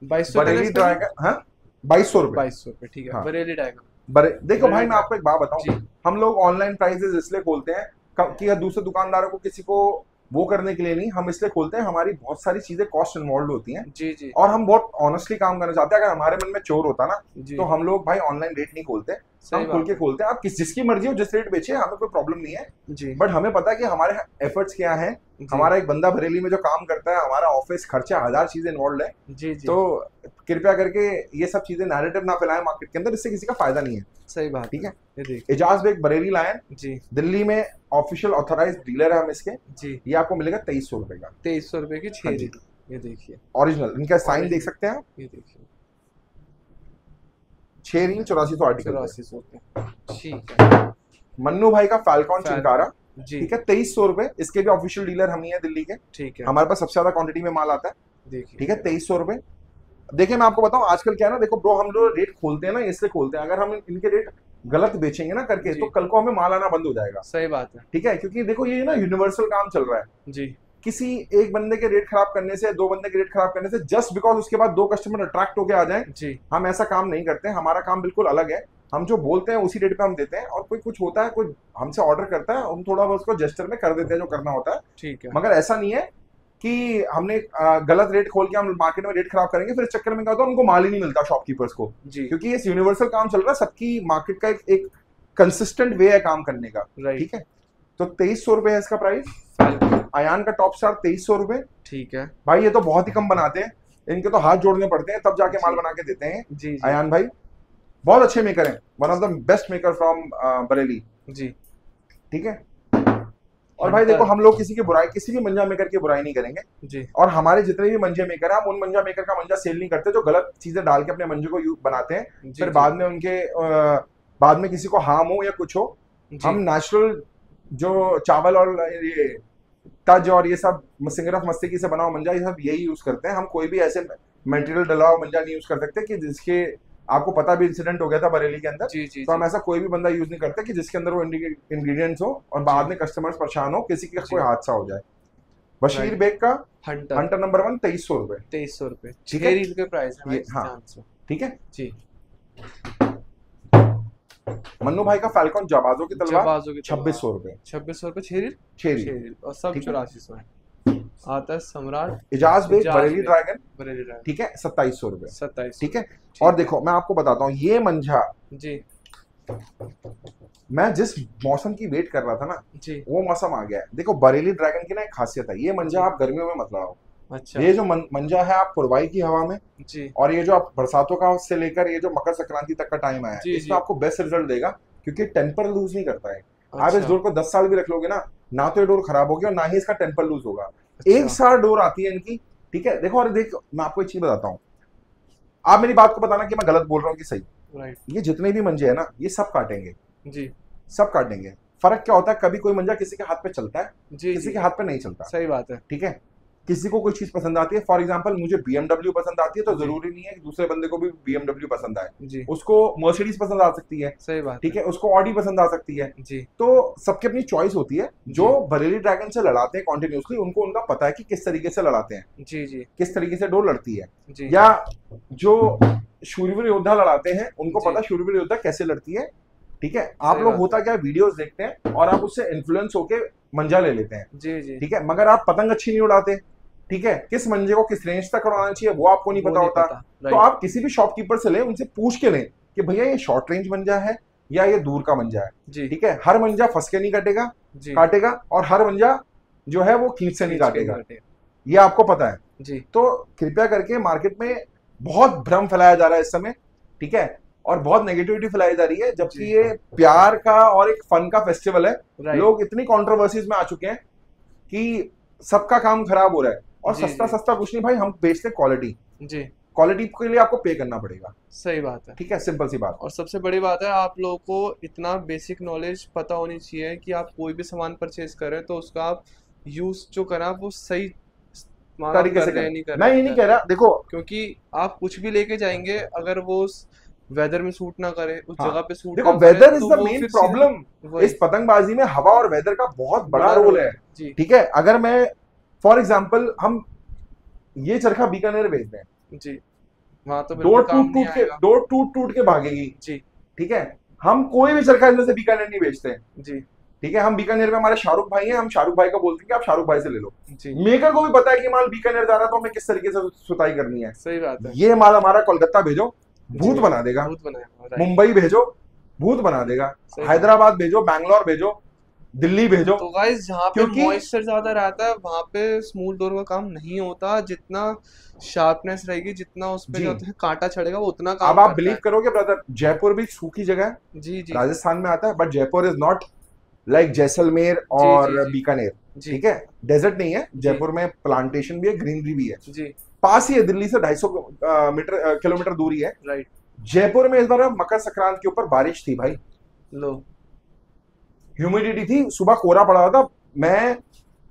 2200 का बरेली इसका भी, ड्रैगन, हाँ 2200 रुपए। 2200 रुपये, ठीक है। हाँ, बरेली डायगन, देखो भाई बरेली मैं आपको एक बात बताऊं, जी हम लोग ऑनलाइन प्राइजेस इसलिए खोलते हैं कि दूसरे दुकानदारों को किसी को वो करने के लिए नहीं, हम इसलिए खोलते हैं, हमारी बहुत सारी चीजें कॉस्ट इन्वॉल्व होती हैं, जी जी और हम बहुत ऑनेस्टली काम करना चाहते हैं। अगर हमारे मन में चोर होता ना, जी, तो हम लोग भाई ऑनलाइन रेट नहीं खोलते, सही हम खुल बात के है खोलते हैं। आप जिसकी मर्जी हो जिस रेट बेचे, हमें कोई प्रॉब्लम नहीं है, जी बट हमें पता है कि हमारे एफर्ट्स क्या हैं। जी हमारा एक बंदा बरेली में जो काम करता है, हमारा ऑफिस खर्चा, 1000 चीजें इन्वॉल्व है। जी जी, तो कृपया करके ये सब चीजें नैरेटिव ना फैलाएं मार्केट के अंदर, इससे किसी का फायदा नहीं है। सही बात ठीक है, ये देखिए एजाज बेग बरेली लायन, जी दिल्ली में ऑफिशियल ऑथराइज डीलर है हम इसके। जी, ये आपको मिलेगा 2300 रुपए का, 2300 रुपये की हाँ 6 जी, रील, ये देखिए ओरिजिनल। इनका साइन देख ओरिजिनल, सकते हैं आप, ये देखिए 6 रील 8400 आर्टिकल पे। 8400 रुपये, ठीक है। मन्नू भाई का फाल्कॉन फैल चिंकारा, जी, ठीक है 2300 रुपए। इसके भी ऑफिशियल डीलर हम ही है दिल्ली के, ठीक है, हमारे पास सबसे ज्यादा क्वांटिटी में माल आता है। देखिए ठीक है 2300 रुपए। देखिए मैं आपको बताऊं, आजकल क्या है ना, देखो ब्रो, हम लोग रेट खोलते हैं ना इसलिए खोलते हैं, अगर हम इनके रेट गलत बेचेंगे ना करके, जी, तो कल को हमें माल आना बंद हो जाएगा। सही बात है ठीक है, क्योंकि देखो ये ना यूनिवर्सल काम चल रहा है, जी किसी एक बंदे के रेट खराब करने से, 2 बंदे के रेट खराब करने से, जस्ट बिकॉज उसके बाद 2 कस्टमर अट्रैक्ट होके आ जाएं, जी, हम ऐसा काम नहीं करते। हमारा काम बिल्कुल अलग है, हम जो बोलते हैं उसी रेट पे हम देते हैं, और कोई कुछ होता है, कोई हमसे ऑर्डर करता है, हम थोड़ा बहुत उसको जेस्टर में कर देते हैं जो करना होता है, ठीक है, मगर ऐसा नहीं है कि हमने गलत रेट खोल के हम मार्केट में रेट खराब करेंगे, फिर इस चक्कर में क्या होता है, उनको माल ही नहीं मिलता शॉपकीपर्स को, जी, क्योंकि ये यूनिवर्सल काम चल रहा है, सबकी मार्केट का एक कंसिस्टेंट वे है काम करने का। राइट, ठीक है, तो 2300 रुपए है इसका प्राइस। फाल्कन, अयान का टॉप स्टार 2300 रुपए। ठीक है, भाई ये तो बहुत ही कम बनाते हैं, इनके तो हाथ जोड़ने पड़ते हैं तब जाके माल जी बना के देते हैं। जी जी अयान भाई बहुत अच्छे मेकर हैं, one of the best maker from Bareilly. जी, ठीक है, और भाई देखो, हम लोग किसी की बुराई, किसी भी मंजा मेकर की बुराई नहीं करेंगे, जी और हमारे जितने भी मंजे मेकर हैं, हम उन मंजा मेकर का मंजा सेल नहीं करते जो गलत चीजें डाल के अपने मंजे को बनाते हैं, जी फिर जी बाद में उनके बाद में किसी को हार्म हो या कुछ हो। जी, हम नेचुरल जो चावल और ये तज और ये सब सिंगरफ मस्तिकी से बना हुआ मंजा, ये सब यही यूज करते हैं। हम कोई भी ऐसे मटेरियल डला हुआ मंजा नहीं यूज कर सकते कि जिसके, आपको पता भी इंसिडेंट हो गया था बरेली के अंदर, जी जी तो हम जी ऐसा कोई भी बंदा यूज नहीं करते कि जिसके अंदर वो इंग्रेडिएंट्स हो और बाद जी में कस्टमर्स परेशान हो, किसी का कोई जी। हादसा हो जाए। बशीर राइट। बेग का हंटर हंटर नंबर 1 2300 रुपए। 2300 रुपये, ठीक 6 है, रील के प्राइस है भाई ये हाँ ध्यान से। ठीक है। जी। मन्नू भाई का फैल्कॉन जाबाजों की तलवार जबाजों की तलवार 2600 रुपए 2600 रुपये 6 रील। 6 6 रील। रील और सब ठीक है। 8400 है। आता है सम्राट इजाज बेग इजाज बरेली बेग ड्रैगन, बरेली ड्राइव ठीक है, 2700 रुपए। 2700। ठीक है। और ठीक है। देखो मैं आपको बताता हूँ, ये मंझा जी मैं जिस मौसम की वेट कर रहा था ना, जी। वो मौसम आ गया है। देखो बरेली ड्रैगन की ना एक खासियत है, ये मंजा जी। आप गर्मियों में मत लगाओ। अच्छा। ये जो मंजा है आप पुरवाई की हवा में, जी और ये जो आप बरसातों का से लेकर ये जो मकर संक्रांति तक का टाइम आया है, जी इसमें जी। आपको बेस्ट रिजल्ट देगा, क्योंकि टेम्पर लूज नहीं करता है। आप इस अच्छा डोर को 10 साल भी रख लोगे ना तो ये डोर खराब होगी और ना ही इसका टेम्पर लूज होगा। अच्छा। एक साल डोर आती है इनकी, ठीक है। देखो, और देख मैं आपको एक चीज बताता हूँ, आप मेरी बात को बताना कि मैं गलत बोल रहा हूँ कि सही। राइट। ये जितने भी मंजे है ना, ये सब काटेंगे, जी सब काटेंगे। फर्क क्या होता है, कभी कोई मंजा किसी के हाथ पे चलता है, जी किसी जी। के हाथ पे नहीं चलता। सही बात है। ठीक है। किसी को कोई चीज पसंद आती है, फॉर एग्जांपल मुझे BMW पसंद आती है, तो जी जरूरी नहीं है कि दूसरे बंदे को भी BMW पसंद आए। जी। उसको मर्सिडीज पसंद आ सकती है, सही बात ठीक है। है, उसको ऑडी पसंद आ सकती है। जी तो सबकी अपनी चॉइस होती है। जो जी बरेली ड्रैगन से लड़ाते हैं कॉन्टिन्यूसली, उनको उनका पता है कि किस तरीके से लड़ाते हैं, जी जी किस तरीके से डोर लड़ती है। जी या जो शूरवीर योद्धा लड़ाते हैं, उनको जी। पता शूरवीर योद्धा कैसे लड़ती है। ठीक है। आप सही लोग बात होता है। क्या, वीडियोस देखते हैं और आप उससे इन्फ्लुएंस होके मंजा ले लेते हैं, जी जी। ठीक है, मगर आप पतंग अच्छी नहीं उड़ाते। ठीक है। किस मंजे को किस रेंज तक उड़ाना चाहिए वो आपको नहीं वो पता नहीं होता। पता। तो राइट। आप किसी भी शॉपकीपर से लें, उनसे पूछ के लें कि भैया ये शॉर्ट रेंज मंजा है या ये दूर का मंजा है। जी ठीक है। हर मंजा फंस के नहीं कटेगा, जी। काटेगा, और हर मंजा जो है वो खींच से नहीं खींच के काटेगा, काटे। ये आपको पता है। जी तो कृपया करके, मार्केट में बहुत भ्रम फैलाया जा रहा है इस समय, ठीक है, और बहुत नेगेटिविटी फैलाई जा रही है, जबकि जी। ये प्यार का और एक फन का फेस्टिवल है। राइट। लोग इतनी कंट्रोवर्सीज में आ चुके हैं कि सबका काम खराब हो रहा है। और जी सस्ता जी सस्ता कुछ नहीं भाई, हम बेचते क्वालिटी। जी। क्वालिटी के लिए आपको पे करना पड़ेगा। सही बात है। ठीक है, सिंपल सी बात। और सबसे बड़ी बात है, आप लोगों को इतना बेसिक नॉलेज पता होनी चाहिए कि आप कोई भी सामान परचेज करें तो उसका आप यूज जो करें आप वो सही इस्तेमाल आप तरीके कर से रहे हैं करें। नहीं कर मैं रहे ये हैं नहीं कर कह रहे रहा, देखो, क्योंकि आप कुछ भी लेके जाएंगे, अगर वो उस वेदर में सूट ना करे, उस हाँ जगह पे सूट देखो, ना करे, वेदर इज तो द वो मेन फिर सीधे प्रॉब्लम। वही इस पतंगबाजी में हवा और वेदर का बहुत बड़ा बड़ा रोल रोल है। है। जी ठीक है। अगर मैं फॉर एग्जाम्पल, हम ये चरखा बीकानेर भेज दें, जी। वहां तो डोर बिल्कुल काम टूट नहीं टूट के, आएगा। डोर टूट टूट के भागेगी। जी ठीक है। हम कोई भी चरखा इसमें से बीकानेर नहीं बेचते। जी ठीक है। हम बीकानेर में, हमारे शाहरुख भाई हैं, हम शाहरुख भाई को बोलते हैं कि आप शाहरुख भाई से ले लो। जी। मेकर को भी पता है कि माल बीकानेर जा रहा है तो हमें किस तरीके से सुताई करनी है। सही बात है। ये माल हमारा कोलकाता भेजो, भूत जी बना देगा। भूत बनाया। राइट। मुंबई भेजो, भूत बना देगा। सही बात। हैदराबाद भेजो, बैंगलोर भेजो, दिल्ली भेजो। तो गाइस जहाँ पे क्योंकि मॉइस्चर ज्यादा रहता है वहां पे स्मूथ डोर का काम नहीं होता। जितना शार्पनेस रहेगी, जितना उस पे जी, क्या होता है कांटा चढ़ेगा, वो उतना काम अब आप करता बिलीव है। करोगे ब्रदर, जयपुर भी सूखी जगह है, जी जी राजस्थान में आता है, but Jaipur is not like Jaisalmer जी और जी जी बीकानेर। जी ठीक है। डेजर्ट नहीं है जी जयपुर में, प्लांटेशन भी है, ग्रीनरी भी है, जी। पास ही है, दिल्ली से 250 किलोमीटर दूरी है। राइट। जयपुर में इस बार मकर संक्रांति के ऊपर बारिश थी भाई, लो। ह्यूमिडिटी थी, सुबह कोहरा पड़ा हुआ था। मैं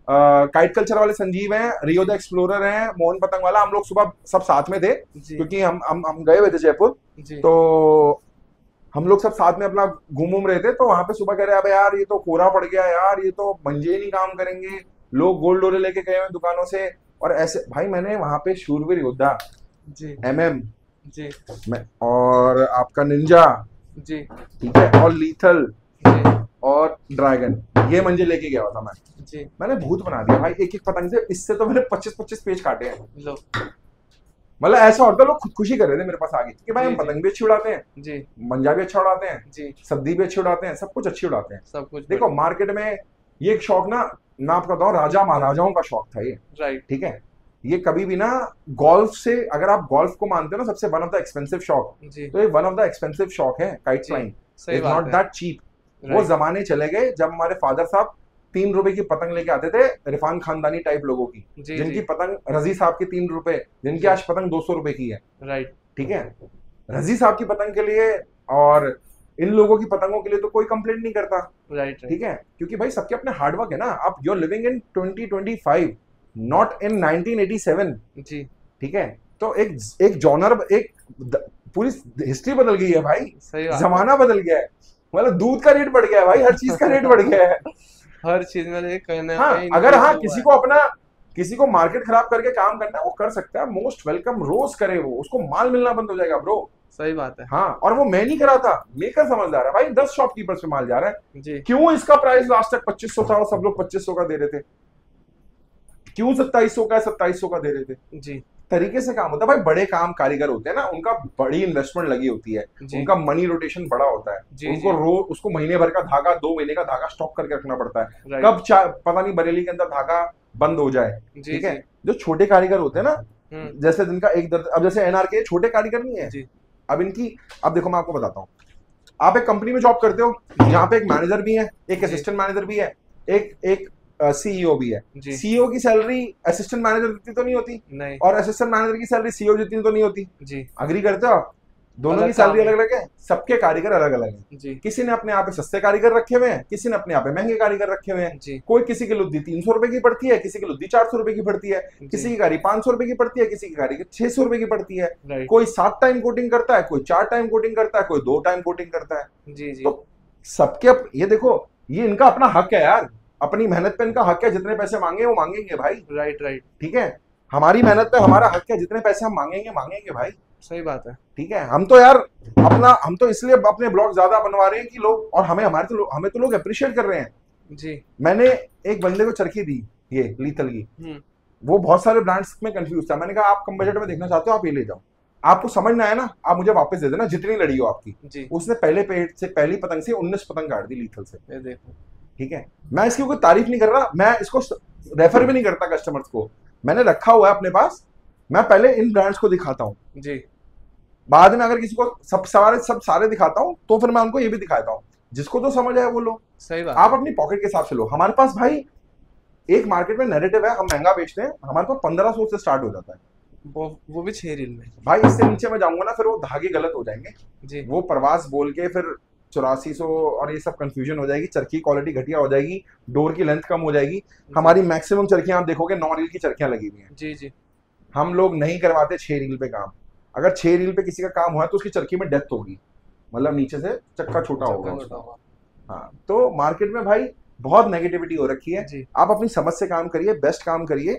काइट कल्चर वाले संजीव हैं, रियो द एक्सप्लोरर हैं, मोहन पतंग वाला, हम लोग सुबह सब साथ में थे, जी क्योंकि हम गए हुए थे जयपुर। जी तो हम लोग सब साथ में अपना घूम रहे थे, तो वहां पे सुबह कह रहे अबे यार ये तो कोहरा पड़ गया यार, ये तो मंजे ही नहीं काम करेंगे, लोग गोल डोरे लेके गए हुए दुकानों से। और ऐसे भाई, मैंने वहां पे शूरवीर योद्धा, जी MM जी और आपका निंजा, जी ठीक है, और लीथल जी और ड्रैगन, ये मंजे लेके गया हुआ था मैं। जी। मैंने भूत बना दिया भाई एक एक पतंग से। इससे तो मैंने 25-25 पेज काटे हैं। लो। मतलब ऐसा होता है, लोग खुदकुशी कर रहे थे मेरे पास आगे कि भाई जी हम जी पतंग भी अच्छी उड़ाते हैं, जी मंजा भी अच्छा उड़ाते हैं, जी। सब्जी भी अच्छी उड़ाते हैं, सब कुछ अच्छी उड़ाते हैं। सब कुछ देखो मार्केट में ये एक शौक ना, मैं आपको बताऊं, राजा महाराजाओं का शौक था ये। राइट। ठीक है। ये कभी भी ना गोल्फ से, अगर आप गोल्फ को मानते हो ना सबसे वन ऑफ द एक्सपेंसिव शौक, जी। तो ये वन ऑफ द एक्सपेंसिव शौक है काइट जी, फ्लाइंग। सही इज बात नॉट है। That cheap. वो राइट। जमाने चले गए जब हमारे फादर साहब 3 रुपए की पतंग लेके आते थे, रिफान खानदानी टाइप लोगों की, जी जिनकी जी। पतंग रजी साहब की 3 रुपए, जिनकी जी। आज पतंग 200 रुपए की है। राइट। ठीक है। रजी साहब की पतंग के लिए और इन लोगों की पतंगों के लिए तो कोई कंप्लेंट नहीं करता। राइट ठीक है, क्योंकि भाई सबके अपने हार्डवर्क है ना। आप you are living in 2025, not in 1987। जी ठीक है, तो एक जॉनर, पूरी हिस्ट्री बदल गई है भाई, सही बात है। जमाना बदल गया है। मतलब दूध का रेट बढ़ गया है भाई, हर चीज का रेट बढ़ गया है। हर चीज में देखिए कहीं ना हाँ, कहीं अगर increase हाँ हुआ है। किसी को मार्केट खराब करके काम करना है, वो कर सकता है, मोस्ट वेलकम, रोज करे वो, उसको माल मिलना बंद हो जाएगा ब्रो। सही बात है। हाँ, और वो मैं नहीं करा था, मेकर समझदार है भाई, 10 शॉपकीपर्स पे माल जा रहा है। जी क्यों इसका प्राइस लास्ट तक 2500 था और सब लोग 2500 का दे रहे थे? क्यों 2700 का 2700 का दे रहे थे? जी तरीके से काम होता है भाई। बड़े काम कारीगर होते हैं ना, उनका बड़ी इन्वेस्टमेंट लगी होती है, जी उनका मनी रोटेशन बड़ा होता है। जी उनको जी रोज उसको महीने भर का धागा, 2 महीने का धागा स्टॉक करके रखना पड़ता है, राइट। कब पता नहीं बरेली के अंदर धागा बंद हो जाए। जी ठीक जी है, जो छोटे कारीगर होते हैं ना, जैसे जिनका एक दर्द, अब जैसे एनआरके छोटे कारीगर नहीं है। जी अब इनकी, अब देखो मैं आपको बताता हूँ, आप एक कंपनी में जॉब करते हो जहां पे एक मैनेजर भी है, एक जी असिस्टेंट मैनेजर भी है, एक एक सीईओ भी है। जी सीईओ की सैलरी असिस्टेंट मैनेजर जितनी तो नहीं होती, नहीं और असिस्टेंट मैनेजर की सैलरी सीईओ जितनी तो नहीं होती। जी अग्री करते हो आप? दोनों अलग की सैलरी काम है। अलग अलग है, सबके कारीगर अलग अलग हैं। जी किसी ने अपने यहाँ पे सस्ते कारीगर रखे हुए हैं, किसी ने अपने यहाँ पे महंगे कारीगर रखे हुए हैं। जी कोई किसी की लुद्दी 300 रुपए की पड़ती है, किसी की लुद्दी 400 रुपए की पड़ती है, किसी जी की गाड़ी 500 रुपए की पड़ती है, किसी की गाड़ी 600 रुपए की पड़ती है। राइट। कोई 7 टाइम कोटिंग करता है, कोई 4 टाइम कोटिंग करता है, कोई 2 टाइम कोटिंग करता है। जी जी तो सबके ये देखो, ये इनका अपना हक है यार, अपनी मेहनत पे इनका हक है, जितने पैसे मांगे वो मांगेंगे भाई। राइट राइट ठीक है, हमारी मेहनत पे हमारा हक है, जितने पैसे हम मांगेंगे मांगेंगे भाई। सही बात है। ठीक है, हम तो यार हम तो इसलिए अपने ब्लॉग ज्यादा बनवा रहे हैं कि लोग, और हमें तो लोग अप्रिशिएट कर रहे हैं। जी मैंने एक बंदे को चरखी दी, ये लीथल की, वो बहुत सारे ब्रांड्स में कंफ्यूज था। मैंने कहा आप कम बजट में देखना चाहते हो, आप ये ले जाओ, आपको समझ ना आया ना, आप मुझे वापस दे देना जितनी लड़ी हो आपकी। जी उसने पहले पेड़ से, पहली पतंग से 19 पतंग काट दी लीथल से। ये देखो। ठीक है, मैं इसकी कोई तारीफ नहीं कर रहा, मैं इसको रेफर भी नहीं करता कस्टमर्स को, मैंने रखा हुआ है अपने पास। मैं पहले इन ब्रांड्स को दिखाता हूँ, जी बाद में अगर किसी को सब सारे दिखाता हूँ, तो फिर मैं उनको ये भी दिखाता हूँ, जिसको तो समझ आए वो लो। सही बात आप है। अपनी पॉकेट के हिसाब से लो। हमारे पास भाई एक मार्केट में नैरेटिव है, हम महंगा बेचते हैं, हमारे पास 1500 से स्टार्ट हो जाता है वो भी 6 रील में। भाई। इससे नीचे मैं जाऊंगा ना, फिर वो धागे गलत हो जाएंगे, जी वो प्रवास बोल के फिर 8400 और ये सब कंफ्यूजन हो जाएगी, चरखी क्वालिटी घटिया हो जाएगी, डोर की लेंथ कम हो जाएगी। हमारी मैक्सिमम चरखियां आप देखोगे 9 रील की चरखियां लगी हुई हैं। जी जी हम लोग नहीं करवाते 6 रील पे काम। अगर 6 रील पे किसी का काम हुआ तो उसकी चरखी में डेथ होगी, मतलब नीचे से चक्का छोटा होगा चक्कर उसका। छोटा हुआ। हाँ, तो मार्केट में भाई बहुत नेगेटिविटी हो रखी है। जी आप अपनी समझ से काम करिए, बेस्ट काम करिए,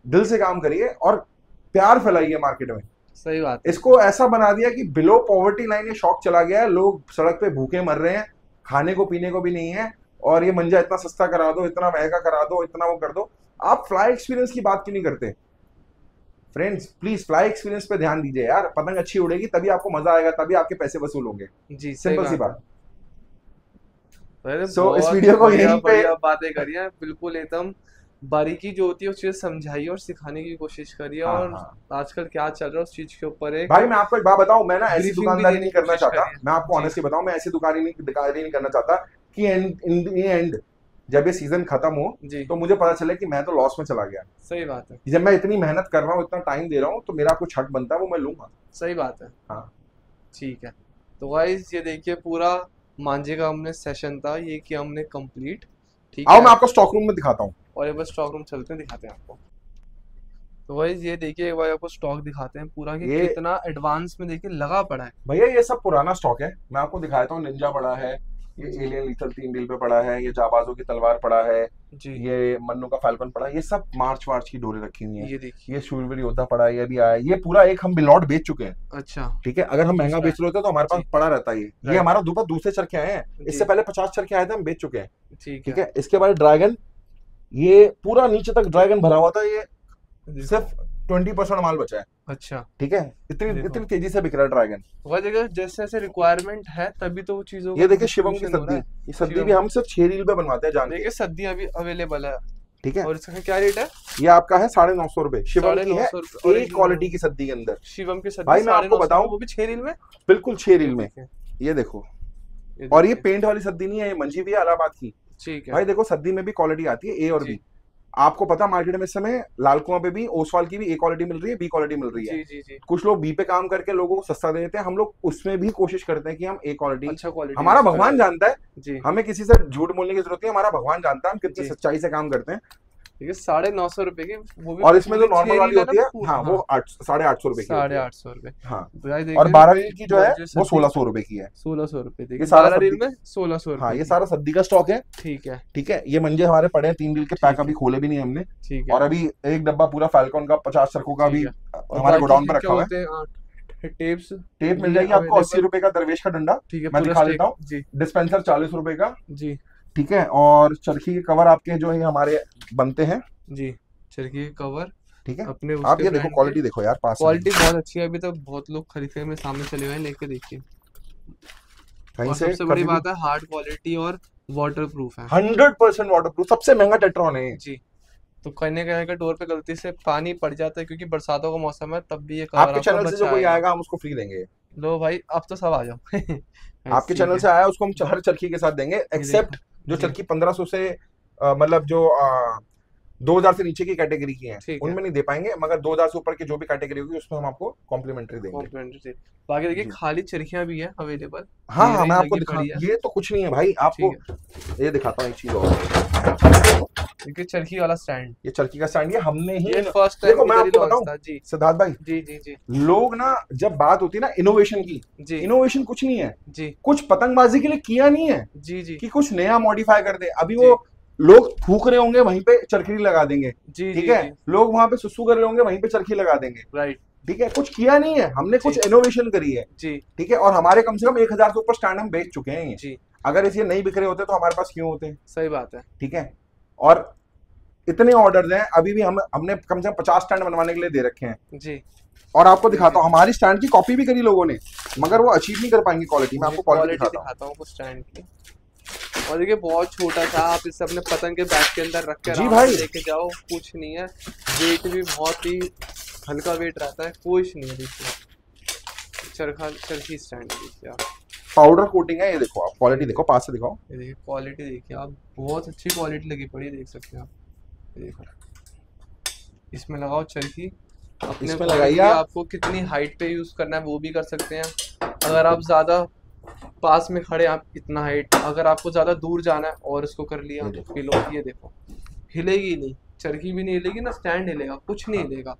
दिल से काम करिए, और प्यार फैलाइए मार्केट में। सही बात है। इसको ऐसा बना दिया कि बिलो पॉवर्टी लाइन ये शौक चला गया है, लोग सड़क पे भूखे मर रहे हैं, खाने को पीने को भी नहीं है, और ये मंजा इतना सस्ता करा दो, इतना महंगा करा दो, इतना वो कर दो। आप फ्लाई एक्सपीरियंस की बात क्यों नहीं करते? फ्रेंड्स प्लीज फ्लाई एक्सपीरियंस पे ध्यान दीजिए यार, पतंग अच्छी उड़ेगी तभी आपको मजा आएगा, तभी आपके पैसे वसूल होंगे। जी सही सिंपल सी बात है। बात। अरे So, इस बहुत वीडियो को बढ़िया यहीं पे बढ़िया बातें करी हैं, बिल्कुल एकदम बारीकी जो होती है उस चीज समझाइए और सिखाने की कोशिश करिए। हाँ और हाँ आजकल क्या चल रहा है उस चीज के ऊपर एक भाई, मैं आपको एक बात बताऊं, मैं ना ऐसी ब्रीफिंग भी दुकानदारी देने नहीं की करना कोशिश चाहता, करिए। मैं आपको जी ऑनेस्टली बताऊं, मैं ऐसी दुकानदारी नहीं करना चाहता कि इन एंड जब ये सीजन खत्म हो जी तो मुझे पता चले कि मैं तो लॉस में चला गया। सही बात है। जब मैं इतनी मेहनत कर रहा हूँ, इतना टाइम दे रहा हूँ, तो मेरा कुछ हक बनता है, वो मैं लूंगा। सही बात है। हाँ ठीक है, तो गाइस ये देखिए पूरा मांझे का हमने सेशन था, ये किया हमने कंप्लीट। ठीक आओ है, मैं आपको स्टॉक रूम में दिखाता हूँ। और एक बार स्टॉक रूम चलते हैं, दिखाते हैं आपको। तो गाइस ये देखिए एक बार आपको स्टॉक दिखाते हैं पूरा कि ये कितना एडवांस में देखिए लगा पड़ा है। भैया ये सब पुराना स्टॉक है, मैं आपको दिखाता हूँ। निंजा पड़ा है, ये जी एलियन लीथल 3 रील पे पड़ा है, ये जाबाजों की तलवार पड़ा है, जी ये मन्नू का फाल्कन पड़ा है, ये सब मार्च वार्च की डोरे रखी हुई है। ये देखिए। ये शूरवीर योद्धा पड़ा है, ये भी आया है। ये पूरा एक हम बिलॉट बेच चुके हैं। अच्छा ठीक है, अगर हम महंगा दूसरा बेच रहे होते तो हमारे पास जी पड़ा रहता है। ये राइट हमारा दूसरे चरखे आए हैं, जी इससे पहले 50 चरखे आए थे, हम बेच चुके हैं। ठीक ठीक है। है, इसके बाद ड्रैगन, ये पूरा नीचे तक ड्रैगन भरा हुआ था, ये देखो सिर्फ 20% माल बचा है। अच्छा ठीक है, इतनी देखो इतनी तेजी से बिक रहा है ड्रैगन। वह जगह जैसे जैसे रिक्वायरमेंट है तभी तो वो चीजों का ये देखिए शिवम की डिस्ट्रीब्यूशन हो सद्दी, रहा है। ये सद्दी भी शिवम हम सिर्फ 6 रील पे बनवाते हैं जान के। देखिए सद्दी अभी अवेलेबल है। ठीक है, और इसका क्या रेट है? ये आपका है 950 रुपए, शिवम की है 950 एक ओरिजिनल क्वालिटी की सद्दी के अंदर। शिवम की सद्दी भाई मैं आपको 950 बताऊं, वो भी 6 रील में। बिल्कुल 6 ये रील में। देखिए ये देखो, ये और ये देखिए। पेंट वाली सद्दी नहीं है, ये मंजी भी है इलाहाबाद की। ठीक है भाई देखो, सद्दी में भी क्वालिटी आती है, ए और बी। आपको पता मार्केट में इस समय लाल कुआं पे भी ओसवाल की भी ए क्वालिटी मिल रही है, बी क्वालिटी मिल रही है। जी जी जी। कुछ लोग बी पे काम करके लोगों को सस्ता दे देते हैं, हम लोग उसमें भी कोशिश करते हैं कि हम ए क्वालिटी, अच्छा क्वालिटी हमारा यूज भगवान करें। जानता है, जी हमें किसी से झूठ बोलने की जरूरत नहीं है, हमारा भगवान जानता है हम कितनी जी। सच्चाई से काम करते हैं। देखिए 950 रुपए की, वो भी और इसमें जो पूरी नॉर्मल छेरी वाली लेना होती है, तो हाँ वो हाँ 800-850 रुपए की होती साढ़े है। आठ सौ रुपये हाँ, भाई और देखिए। 12 रील की जो है बजट वो सद्दी 1600 रुपए की है। 1600 रुपये ये देखिए, सारा 12 रील सद्दी, में सोलह सौ हाँ रुपये ये की। सारा सद्दी का स्टॉक है। ठीक है ठीक है, ये मंजे हमारे पड़े हैं 3 रील के, पैक ठीक अभी है खोले भी नहीं हमने। ठीक और है अभी एक डब्बा पूरा फैल्कॉन का 50 चरखों का ठीक भी है। और हमारे बाकी गोडाउन के पे क्या रखा हुआ है। बोलते हैं टेप्स टेप मिल भी जाएगी आपको 80 अवेलेबल। रुपए का दरवेश का डंडा, ठीक है मैं पूरा दिखा स्टेक देता हूँ। जी डिस्पेंसर 40 रुपए का। जी ठीक है, और चरखी के कवर आपके जो है हमारे बनते हैं। जी। चरखी के कवर ठीक है, अपने आप उसके ये देखो ब्रांड के। क्वालिटी देखो यार पास से, क्वालिटी बहुत अच्छी है, अभी तक बहुत लोग खरीदते हैं, मेरे सामने चले हुए हैं, लेके देखिए। कहीं और से सबसे बड़ी कभी भी। बात है हार्ड क्वालिटी और वाटर प्रूफ है। 100% वाटरप्रूफ, सबसे महंगा टेट्रॉन है ये। जी। तो कहीं कहीं का डोर पे गलती से पानी पड़ जाता है, क्योंकि बरसातों का मौसम है, तब भी ये कवर आपके आपका चैनल से जो कोई बचाएगा। आएगा हम उसको फ्री देंगे। लो भाई अब तो सब आ जाओ आपके ठीक चैनल है। से आया उसको हम हर चरखी के साथ देंगे, ये एक्सेप्ट देखो जो जी चरखी 1500 से मतलब जो 2000 से नीचे की कैटेगरी की हैं ठीक है। उनमें नहीं दे पाएंगे, मगर 2000 से ऊपर की जो भी कैटेगरी होगी उसमें हम आपको कॉम्प्लीमेंट्री देंगे। कॉम्प्लीमेंट्री। बाकी देखिए जी, खाली चरखियां भी है अवेलेबल, हाँ ये हाँ, रही मैं आपको लगी दिखा, पड़ी है। ये तो कुछ नहीं है भाई, आपको ठीक है। ये दिखाता हूँ एक चीज और। देखिए चरखी वाला स्टैंड, ये चरखी का स्टैंड, ये हमने ही ये फर्स्ट टाइम देखो मैं इधर ही आपको लॉन्च बताऊं था जी सिद्धार्थ भाई, जी जी जी लोग ना जब बात होती है ना इनोवेशन की, जी इनोवेशन कुछ नहीं है, जी कुछ पतंगबाजी के लिए किया नहीं है जी जी कि कुछ नया मॉडिफाई कर दे। अभी जी वो लोग थूक रहे होंगे वहीं पे चरखी लगा देंगे। जी ठीक जी है, जी लोग वहां पे सुसु कर रहे होंगे वहीं पे चरखी लगा देंगे। राइट ठीक है, कुछ किया नहीं है हमने, जी कुछ इनोवेशन करी है। जी ठीक है, और हमारे कम से कम 1000 से ऊपर स्टैंड हम बेच चुके हैं ये। जी। अगर इसे नहीं बिक रहे होते तो हमारे पास क्यों होते। सही बात है ठीक है, और इतने ऑर्डर हैं अभी भी, हमने कम से कम 50 स्टैंड बनवाने के लिए दे रखे हैं। जी। और आपको दिखाता देखिए हूँ हमारी स्टैंड की कॉपी भी करी लोगों ने, मगर वो अचीव नहीं कर पाएंगे क्वालिटी। मैं देखिए आपको क्वालिटी क्वालिटी दिखाता हूँ। दिखाता हूँ कुछ स्टैंड की। और देखिए बहुत छोटा सा, आप इसे अपने पतंग के बैग के अंदर रख के जी आराम भाई, से लेके जाओ, कुछ नहीं है। वेट भी बहुत ही हल्का वेट रहता है, कुछ नहीं है। देखिए चरखी स्टैंड देखिए आप, पाउडर कोटिंग है, ये देखो आप, ये क्वालिटी देखो, देखो, पास से दिखाओ। ये देखिए क्वालिटी देखिए आप, बहुत अच्छी क्वालिटी लगी पड़ी है, देख सकते हैं आप। ये देखो इसमें लगाओ चरखी, अपने इसमें अकॉर्डिंगली लगाइए आप। आपको कितनी हाइट पे यूज करना है वो भी कर सकते हैं। अगर आप ज्यादा पास में खड़े आप इतना हाइट, अगर आपको ज्यादा दूर जाना है और इसको कर लिया ये देखो। हिलो, ये देखो हिलेगी नहीं, चरखी भी नहीं हिलेगी ना स्टैंड हिलेगा, कुछ नहीं हाँ, हिलेगा।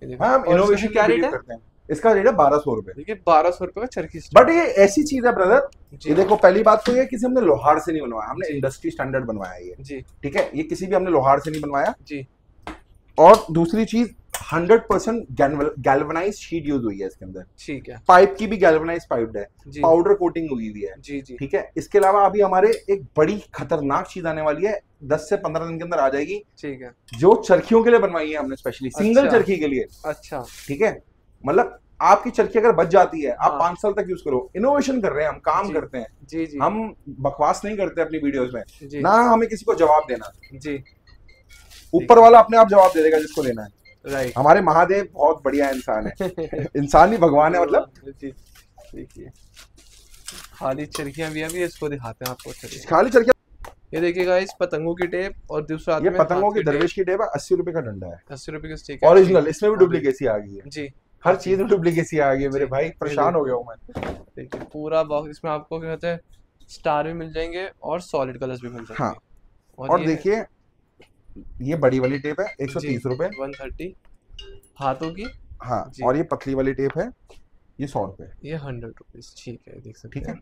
ये देखो। हाँ हम और इसका इनोवेशन क्या में रेट बिलीव है? करते हैं। इसका रेट है 1200 रुपए। देखिए 1200 रुपये का चरखी बट स्टैंड। ये ऐसी चीज है ब्रदर, जी ये देखो पहली बात तो ये किसी हमने लोहार से नहीं बनवाया, हमने जी इंडस्ट्री स्टैंडर्ड बनवाया है ये। जी ठीक है, ये किसी भी हमने लोहार से नहीं बनवाया। जी और दूसरी चीज 100% गैल्वनाइज शीट यूज हुई है इसके अंदर। ठीक है पाइप की भी गैल्वनाइज पाइप है, जी पाउडर कोटिंग हुई हुई है। जी जी ठीक है, इसके अलावा अभी हमारे एक बड़ी खतरनाक चीज आने वाली है, 10 से 15 दिन के अंदर आ जाएगी, ठीक है। जो चरखियों के लिए बनवाई है हमने, स्पेशली सिंगल अच्छा चरखी के लिए। अच्छा ठीक है, मतलब आपकी चरखी अगर बच जाती है आप हाँ 5 साल तक यूज करो। इनोवेशन कर रहे हैं हम, काम जी करते हैं जी जी हम, बकवास नहीं करते अपनी वीडियोस में। जी ना हमें किसी को जवाब देना, जी ऊपर वाला अपने आप जवाब दे देगा जिसको देना है। राइट हमारे महादेव बहुत बढ़िया इंसान है इंसान ही भगवान है मतलब। जी देखिए खाली चरखियां भी अभी इसको दिखाते हैं आपको चलिए। खाली चरखी, ये देखिएगा इस पतंगों की टेप और दूसरा हाथ ये में पतंगों हाथ की की टेप। दरवेश की टेप है, 80 रुपए का डंडा है, 80 रुपये की स्टिक है ओरिजिनल। इसमें भी अभी डुप्लीकेसी आ गई है, जी हर जी चीज में डुप्लीकेसी आ गई है मेरे जी। भाई, ये परेशान हो देखिए गया हूँ मैं। देखिए पूरा बॉक्स, इसमें आपको क्या कहते हैं स्टार भी मिल जाएंगे और सॉलिड कलर्स भी मिल हाँ, जाएंगे। और ये है देखिए ये बड़ी वाली टेप है जी 130 रुपए। 130 हाथों की हाँ, जी। और ये पतली वाली टेप है, ये 100 रुपए। ये 100 रुपीज ठीक है, देख सकते ठीक है, हैं।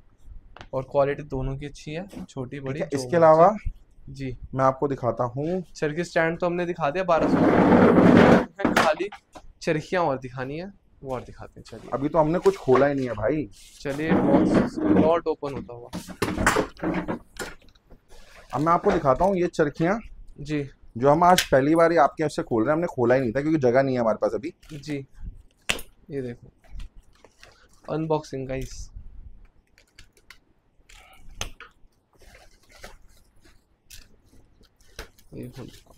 और क्वालिटी दोनों की अच्छी है, छोटी ठीक बड़ी है। जो इसके अलावा मर्जी। जी मैं आपको दिखाता हूँ, चरखी स्टैंड तो हमने दिखा दिया 1200, खाली चरखियां और दिखानी है, वो और दिखाते हैं चलिए। अभी तो हमने कुछ खोला ही नहीं है भाई। चलिए बॉक्स नॉट ओपन होता हुआ। अब मैं आपको दिखाता हूँ ये चरखियाँ जी जो हम आज पहली बार आपके यहाँ से खोल रहे हैं, हमने खोला ही नहीं था क्योंकि जगह नहीं है हमारे पास अभी। जी ये देखो अनबॉक्सिंग गाइस।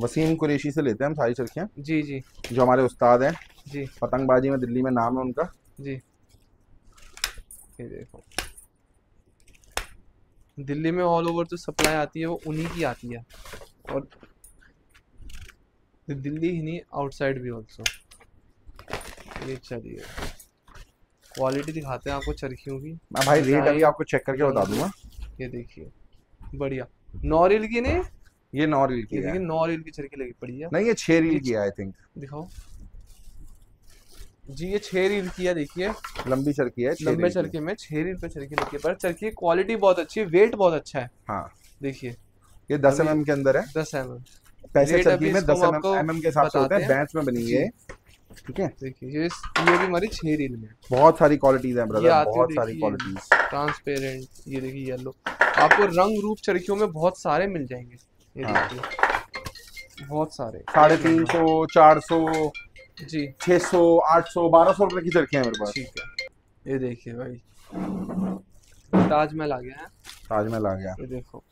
वसीम कुरैशी से लेते हैं हम सारी चरखियाँ, जी जी जो हमारे उस्ताद हैं जी पतंगबाजी में, दिल्ली में नाम है उनका। जी ये देखो दिल्ली में ऑल ओवर जो सप्लाई आती है वो उन्हीं की आती है। और दिल्ली ही नहीं, आउटसाइड भी ऑल्सो। ये चलिए क्वालिटी दिखाते हैं आपको चरखियों की। मैं भाई रेट अभी डिजाइन, आपको चेक करके बता दूंगा। ये देखिए बढ़िया, 9 रील की नहीं, ये 9 रील की ये है। देखिए 9 रील की चरखी लगी पड़ी है। नहीं, ये 6 रील ये की है आई थिंक। दिखाओ जी, ये 6 रील की है। देखिए लंबी चरखी है, 6 लंबे रील की। चरखे में 6 रील पे चरखी लगी है, पर चरखी की क्वालिटी बहुत अच्छी है, वेट बहुत अच्छा है। हाँ, देखिए ये 10 अभी mm के अंदर है। 10 mm। पैसे रेट चरखी अभी में इसको 10 हम mm आपको के हिसाब से होते बताते हैं, हैं बैंच में बनी हुई जी। है। ठीक है, देखिए ये भी हमारी 6 रील में है। बहुत सारी क्वालिटीज हैं ये ब्रदर, आती हुई बहुत सारी देखिए क्वालिटीज। ट्रांसपेरेंट, ये देखिए येलो। आपको रंग रूप चरखियों में बहुत सारे मिल जाएंगे। ये हाँ, देखिए बहुत सारे, एक 350, नंबर। 400, जी 600, 800, 1200 रुपए की चरखी है मेरे पास। ठीक है। ये देखिए भाई ताजमहल आ गया है। ताजमहल आ गया। ये देखो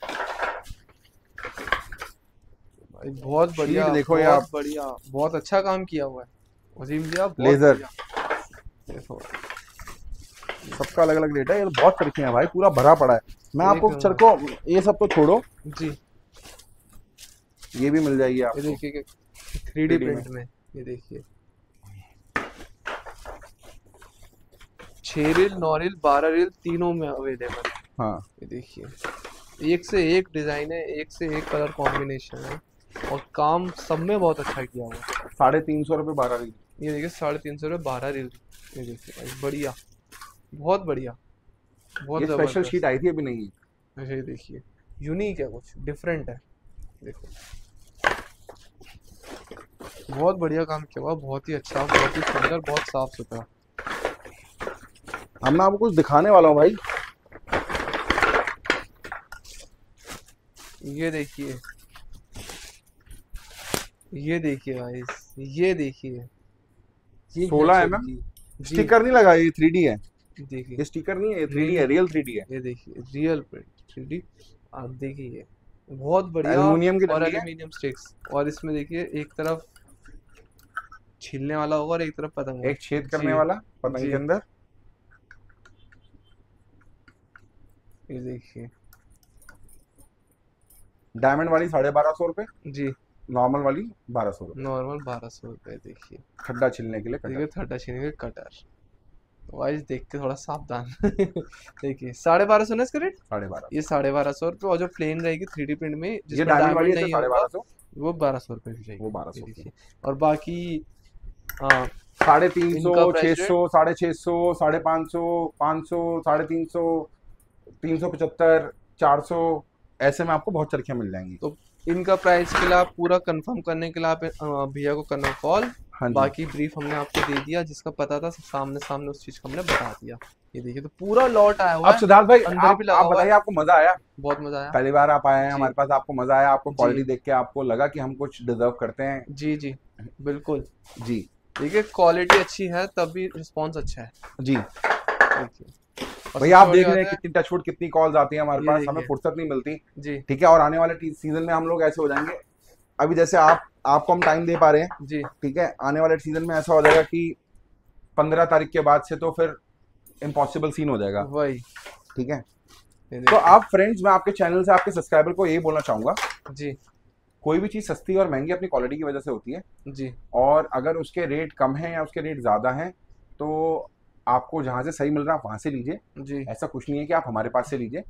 भाई बहुत बढ़िया, शीट देखो ये बहुत आप, बढ़िया, बहुत अच्छा काम किया हुआ है वसीम जी, आप बहुत लेजर। बढ़िया। देखो सबका अलग अलग रेट है। ये तो बहुत चरखी है भाई, पूरा भरा पड़ा है। मैं एक आपको नंबर। चरखो, ये सब तो छोड़ो, जी ये भी मिल जाएगी ये आपको देखिए 3D 3D में। प्रिंट में। ये देखिए 6 रील, 9 रील, 12 रील तीनों में अवेलेबल है। हाँ, ये देखिए एक से एक डिजाइन है, एक से एक कलर कॉम्बिनेशन है, और काम सब में बहुत अच्छा किया हुआ है। 350 रुपये 12 रील। ये देखिए 350 रुपये 12 रील। ये देखिए भाई बढ़िया, बहुत बढ़िया, बहुत ये स्पेशल शीट जबरदस्त। आई थी अभी नहीं। अच्छा ये देखिए यूनिक है, कुछ डिफरेंट है। देखो बहुत बढ़िया काम किया हुआ, बहुत ही अच्छा, बहुत ही सुंदर, बहुत साफ सुथरा। अब मैं आपको कुछ दिखाने वाला हूँ भाई। ये देखिए, ये देखिए भाई, ये देखिए, ये है 16 mm चरखी जी। स्टिकर नहीं लगा, ये 3D है। देखिए ये स्टिकर नहीं है, ये 3D है, नहीं, रियल 3D है। ये देखिए रियल प्रिंट 3D। आप देखिए बहुत बढ़िया। एल्युमिनियम की और डंडी है। एल्यूमिनियम स्टिक्स, और इसमें देखिए एक तरफ छीलने वाला होगा और एक तरफ पतंग एक छेद जी करने वाला पतंग जी। के अंदर। ये देखिए डायमंड वाली 1250 रुपये, जी, नॉर्मल वाली 1200 रुपये। नॉर्मल 1200 रुपये। देखिए खड्डा छिलने के लिए देखिए कटर। थर्टा छीने के कटर। वाइस देख के थोड़ा सावधान। देखिए 1250 ना इसका रेट। 1250। ये 1250 रुपये, और जो प्लेन रहेगी 3D प्रिंट में ये जिसमें डायमंड वाली डायमंड है नहीं होगा 1250, वो 1200 रुपये की वो जाएगी। 1200 ये की। देखिए, और बाकी हाँ 350, इनका प्राइस 600, 650, 550, 500, 350, 375, 400, ऐसे में आपको बहुत चरखियां मिल जाएंगी। तो इनका प्राइस के लिए आप पूरा कंफर्म करने के लिए आप भैया को करना कॉल। हाँ जी। बाकी ब्रीफ हमने आपको दे दिया, जिसका पता था सब सामने सामने उस चीज को हमने बता दिया। ये देखिए तो पूरा लॉट आया हुआ अब है, सिद्धार्थ भाई, अंदर भी लगा आप हुआ बताइए, है। आपको मजा आया? बहुत मजा आया पहली बार आप आए हैं जी हमारे पास, आपको मजा आया? आपको जी क्वालिटी देख के आपको लगा कि हम कुछ डिजर्व करते हैं? जी जी बिल्कुल। जी देखिए क्वालिटी अच्छी है तभी रिस्पॉन्स अच्छा है। जी। देखिए और भैया आप सबसे बड़ी देख रहे बात हैं है, कितनी टचवुड, कितनी कॉल्स आती हैं हमारे ये पास, हमें देखिए फुर्सत नहीं मिलती। जी ठीक है, और आने वाले सीजन में हम लोग ऐसे हो जाएंगे, अभी जैसे आपको हम टाइम दे पा रहे हैं, जी ठीक है, आने वाले सीजन में ऐसा हो जाएगा कि 15 तारीख के बाद से तो फिर इम्पॉसिबल सीन हो जाएगा। वही। ठीक है, ये तो देखिए आप फ्रेंड्स, मैं आपके चैनल से आपके सब्सक्राइबर को यही बोलना चाहूंगा, जी कोई भी चीज़ सस्ती और महंगी अपनी क्वालिटी की वजह से होती है। जी और अगर उसके रेट कम हैं या उसके रेट ज़्यादा हैं, तो आपको जहाँ से सही मिल रहा है आप वहाँ से लीजिए। जी ऐसा कुछ नहीं है कि आप हमारे पास से लीजिए,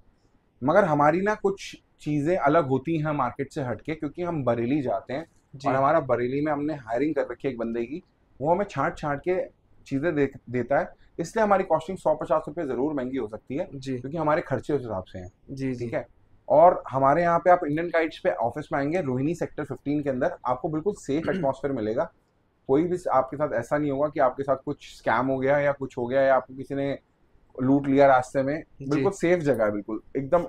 मगर हमारी ना कुछ चीज़ें अलग होती हैं मार्केट से हटके, क्योंकि हम बरेली जाते हैं और जी हमारा बरेली में हमने हायरिंग कर रखी है एक बंदे की, वो हमें छांट छांट के चीज़ें देता है, इसलिए हमारी कॉस्टिंग 100-50 रुपये ज़रूर महंगी हो सकती है, जी क्योंकि हमारे खर्चे उस हिसाब से हैं। जी जी ठीक है, और हमारे यहाँ पे आप इंडियन काइट्स पे ऑफिस में आएंगे रोहिणी सेक्टर 15 के अंदर, आपको बिल्कुल सेफ एटमॉस्फेयर मिलेगा। कोई भी आपके साथ ऐसा नहीं होगा कि आपके साथ कुछ स्कैम हो गया या कुछ हो गया या आपको किसी ने लूट लिया रास्ते में। जी बिल्कुल सेफ जगह है, बिल्कुल एकदम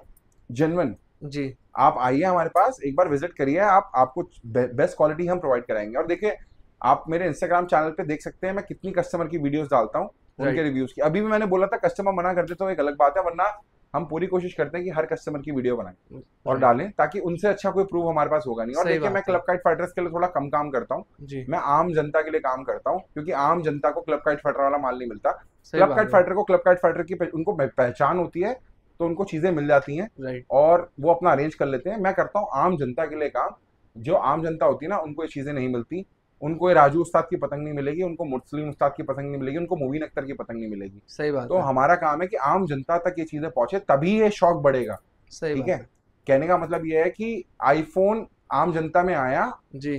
जेन्युइन। जी आप आइए हमारे पास, एक बार विजिट करिए, आपको बेस्ट क्वालिटी हम प्रोवाइड कराएंगे। और देखिए, आप मेरे इंस्टाग्राम चैनल पे देख सकते हैं मैं कितनी कस्टमर की वीडियोस डालता हूँ, उनके राइट रिव्यूज की। अभी भी मैंने बोला था कस्टमर मना करते तो एक अलग बात है, वरना हम पूरी कोशिश करते हैं कि हर कस्टमर की वीडियो बनाएं और राइट डालें, ताकि उनसे अच्छा कोई प्रूफ हमारे पास होगा नहीं। और सही देखिए, मैं बात है क्लब काइट फाइटर्स के लिए थोड़ा कम काम करता हूँ, जी मैं आम जनता के लिए काम करता हूँ, क्योंकि आम जनता को क्लब काइट फाइटर वाला माल नहीं मिलता। सही क्लब बात काइट है फाइटर को क्लब काइट फाइटर की उनको पहचान होती है, तो उनको चीजें मिल जाती हैं राइट और वो अपना अरेंज कर लेते हैं। मैं करता हूँ आम जनता के लिए काम, जो आम जनता होती है ना, उनको ये चीजें नहीं मिलती। उनको ये राजू उस्ताद की पतंग नहीं मिलेगी, उनको मुस्लिम उस्ताद की पतंग नहीं मिलेगी, उनको मुबीन अख्तर की पतंग नहीं मिलेगी। सही बात तो है। हमारा काम है कि आम जनता तक ये चीजें पहुंचे, तभी ये शौक बढ़ेगा। सही ठीक बात है, है। कहने का मतलब ये है कि आईफोन आम जनता में आया जी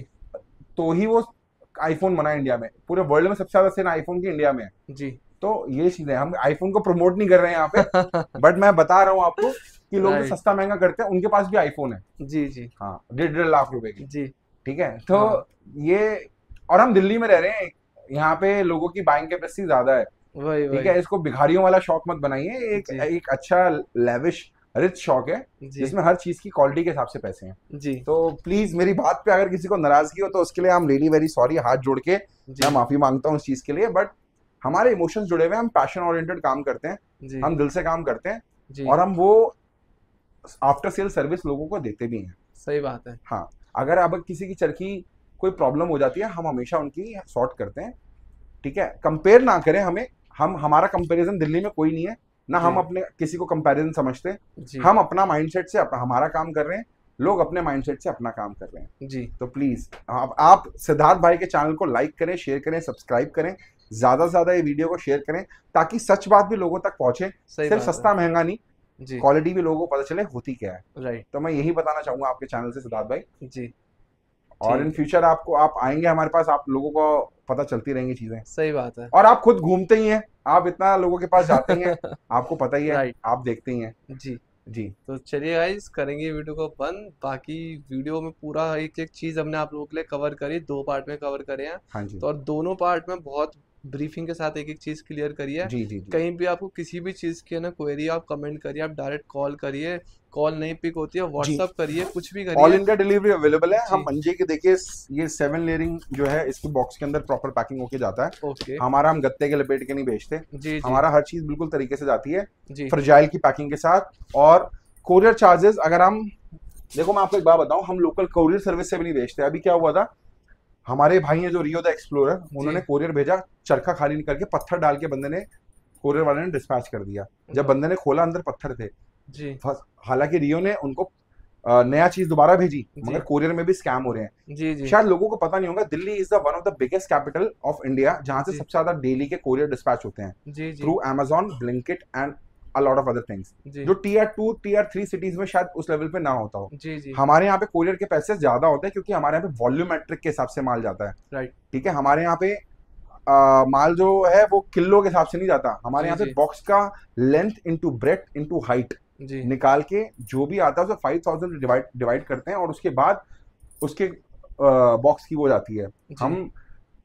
तो ही वो आईफोन बना इंडिया में। पूरे वर्ल्ड में सबसे ज्यादा सेल आईफोन की इंडिया में है। जी। तो ये चीजें, हम आईफोन को प्रमोट नहीं कर रहे हैं यहाँ पे, बट मैं बता रहा हूँ आपको कि लोग जो राइट। सस्ता महंगा करते हैं उनके पास भी आईफोन है। जी जी। हाँ, 1.5 लाख रुपए की। जी। ठीक है, तो हाँ ये, और हम दिल्ली में रह रहे हैं, यहाँ पे लोगों की बाइंग कैपेसिटी ज्यादा है। वही ठीक वही। है, इसको भिखारियों वाला शौक मत बनाइए, एक जी एक अच्छा लेविश रिच शौक है, जी। जिसमें हर चीज की क्वालिटी के हिसाब से पैसे हैं। जी तो प्लीज मेरी बात पे अगर किसी को नाराजगी हो तो उसके लिए I am really very sorry, हाथ जोड़ के मैं जी। माफी मांगता हूँ उस चीज के लिए। बट हमारे इमोशंस जुड़े हुए हैं, हम पैशन ओरिएंटेड काम करते हैं, जी। हम दिल से काम करते हैं, जी। और हम वो आफ्टर सेल सर्विस लोगों को देते भी हैं। सही बात है। हाँ, अगर अब किसी की चरखी कोई प्रॉब्लम हो जाती है, हम हमेशा उनकी सॉर्ट करते हैं। ठीक है, कंपेयर ना करें हमें, हम हमारा कंपैरिजन दिल्ली में कोई नहीं है ना, हम जी अपने किसी को कंपैरिजन समझते हैं। जी। हम अपना माइंडसेट से हमारा काम कर रहे हैं, लोग अपने माइंडसेट से अपना काम कर रहे हैं। जी। तो प्लीज आप सिद्धार्थ भाई के चैनल को लाइक करें, शेयर करें, सब्सक्राइब करें, ज्यादा से ज्यादा ये वीडियो को शेयर करें, ताकि सच बात भी लोगों तक पहुंचे। सही सिर्फ बात है। सस्ता महंगा नहीं, जी। क्वालिटी भी लोगों को पता चले होती क्या है। राइट। तो मैं यही बताना चाहूंगा आपके चैनल से सिद्धार्थ भाई। जी। और इन ठीक है। फ्यूचर आपको, आप आएंगे हमारे पास, आप लोगों को पता चलती रहेंगी चीजें। सही बात है। और आप खुद घूमते ही हैं, आप इतना लोगों के पास जाते ही हैं, आपको पता ही है, राइट। आप देखते ही हैं। जी। जी। तो चलिए गाइस, करेंगे वीडियो को बंद। बाकी वीडियो में पूरा एक एक चीज़ हमने आप लोगों के लिए कवर करी, 2 पार्ट में कवर करे हैं। हाँ जी। तो और दोनों पार्ट में बहुत ब्रीफिंग के साथ एक एक चीज़ क्लियर करी है। जी जी जी। कहीं भी आपको किसी भी चीज़ की है ना क्वेरी, आप कमेंट करिए, आप डायरेक्ट कॉल करिए, कॉल नहीं पिक होती है जी, व्हाट्सअप करिए, कुछ भी ऑल करिए। इंडिया डिलीवरी अवेलेबल है। हम जी। मंजे के देखिए, ये 7 लेयरिंग जो है, इसकी बॉक्स के अंदर प्रॉपर पैकिंग होके जाता है। ओके। हमारा, हम गत्ते के लपेट के नहीं बेचते, जी जी। हमारा हर चीज बिल्कुल तरीके से जाती है, जी फ्रजाइल की पैकिंग के साथ। और कोरियर चार्जेस, अगर हम, देखो मैं आपको एक बात बताऊं, हम लोकल कोरियर सर्विस से भी नहीं बेचते। अभी क्या हुआ था, हमारे भाई हैं जो रियो द एक्सप्लोरर, जी। उन्होंने कोरियर भेजा, चरखा खाली नहीं करके पत्थर डाल के बंदे ने, कोरियर वाले ने डिस्पैच कर दिया। जब बंदे ने खोला, अंदर पत्थर थे। जी हालांकि रियो ने उनको नया चीज दोबारा भेजी, मगर जी। कोरियर में भी स्कैम हो रहे हैं। जी जी। शायद लोगों को पता नहीं होगा, Delhi is the one of the biggest capital of India, जहां से जी सबसे ज्यादा डेली के कोरियर डिस्पैच होते हैं जी। जी through Amazon, Blinkit and a lot of other things, जी। जो Tier 2 Tier 3 सिटीज में शायद उस लेवल पे ना होता हो। जी जी। हमारे यहाँ पे कोरियर के पैसे ज्यादा होते हैं, क्योंकि हमारे यहाँ पे वॉल्यूमेट्रिक के हिसाब से माल जाता है। राइट। ठीक है, हमारे यहाँ पे माल जो है वो किलो के हिसाब से नहीं जाता, हमारे जी यहाँ पे जी। बॉक्स का length into breadth into height जी निकाल के जो भी आता है उसे 5000 डिवाइड डिवाइड करते हैं, और उसके बाद उसके बॉक्स की वो जाती है। जी। हम,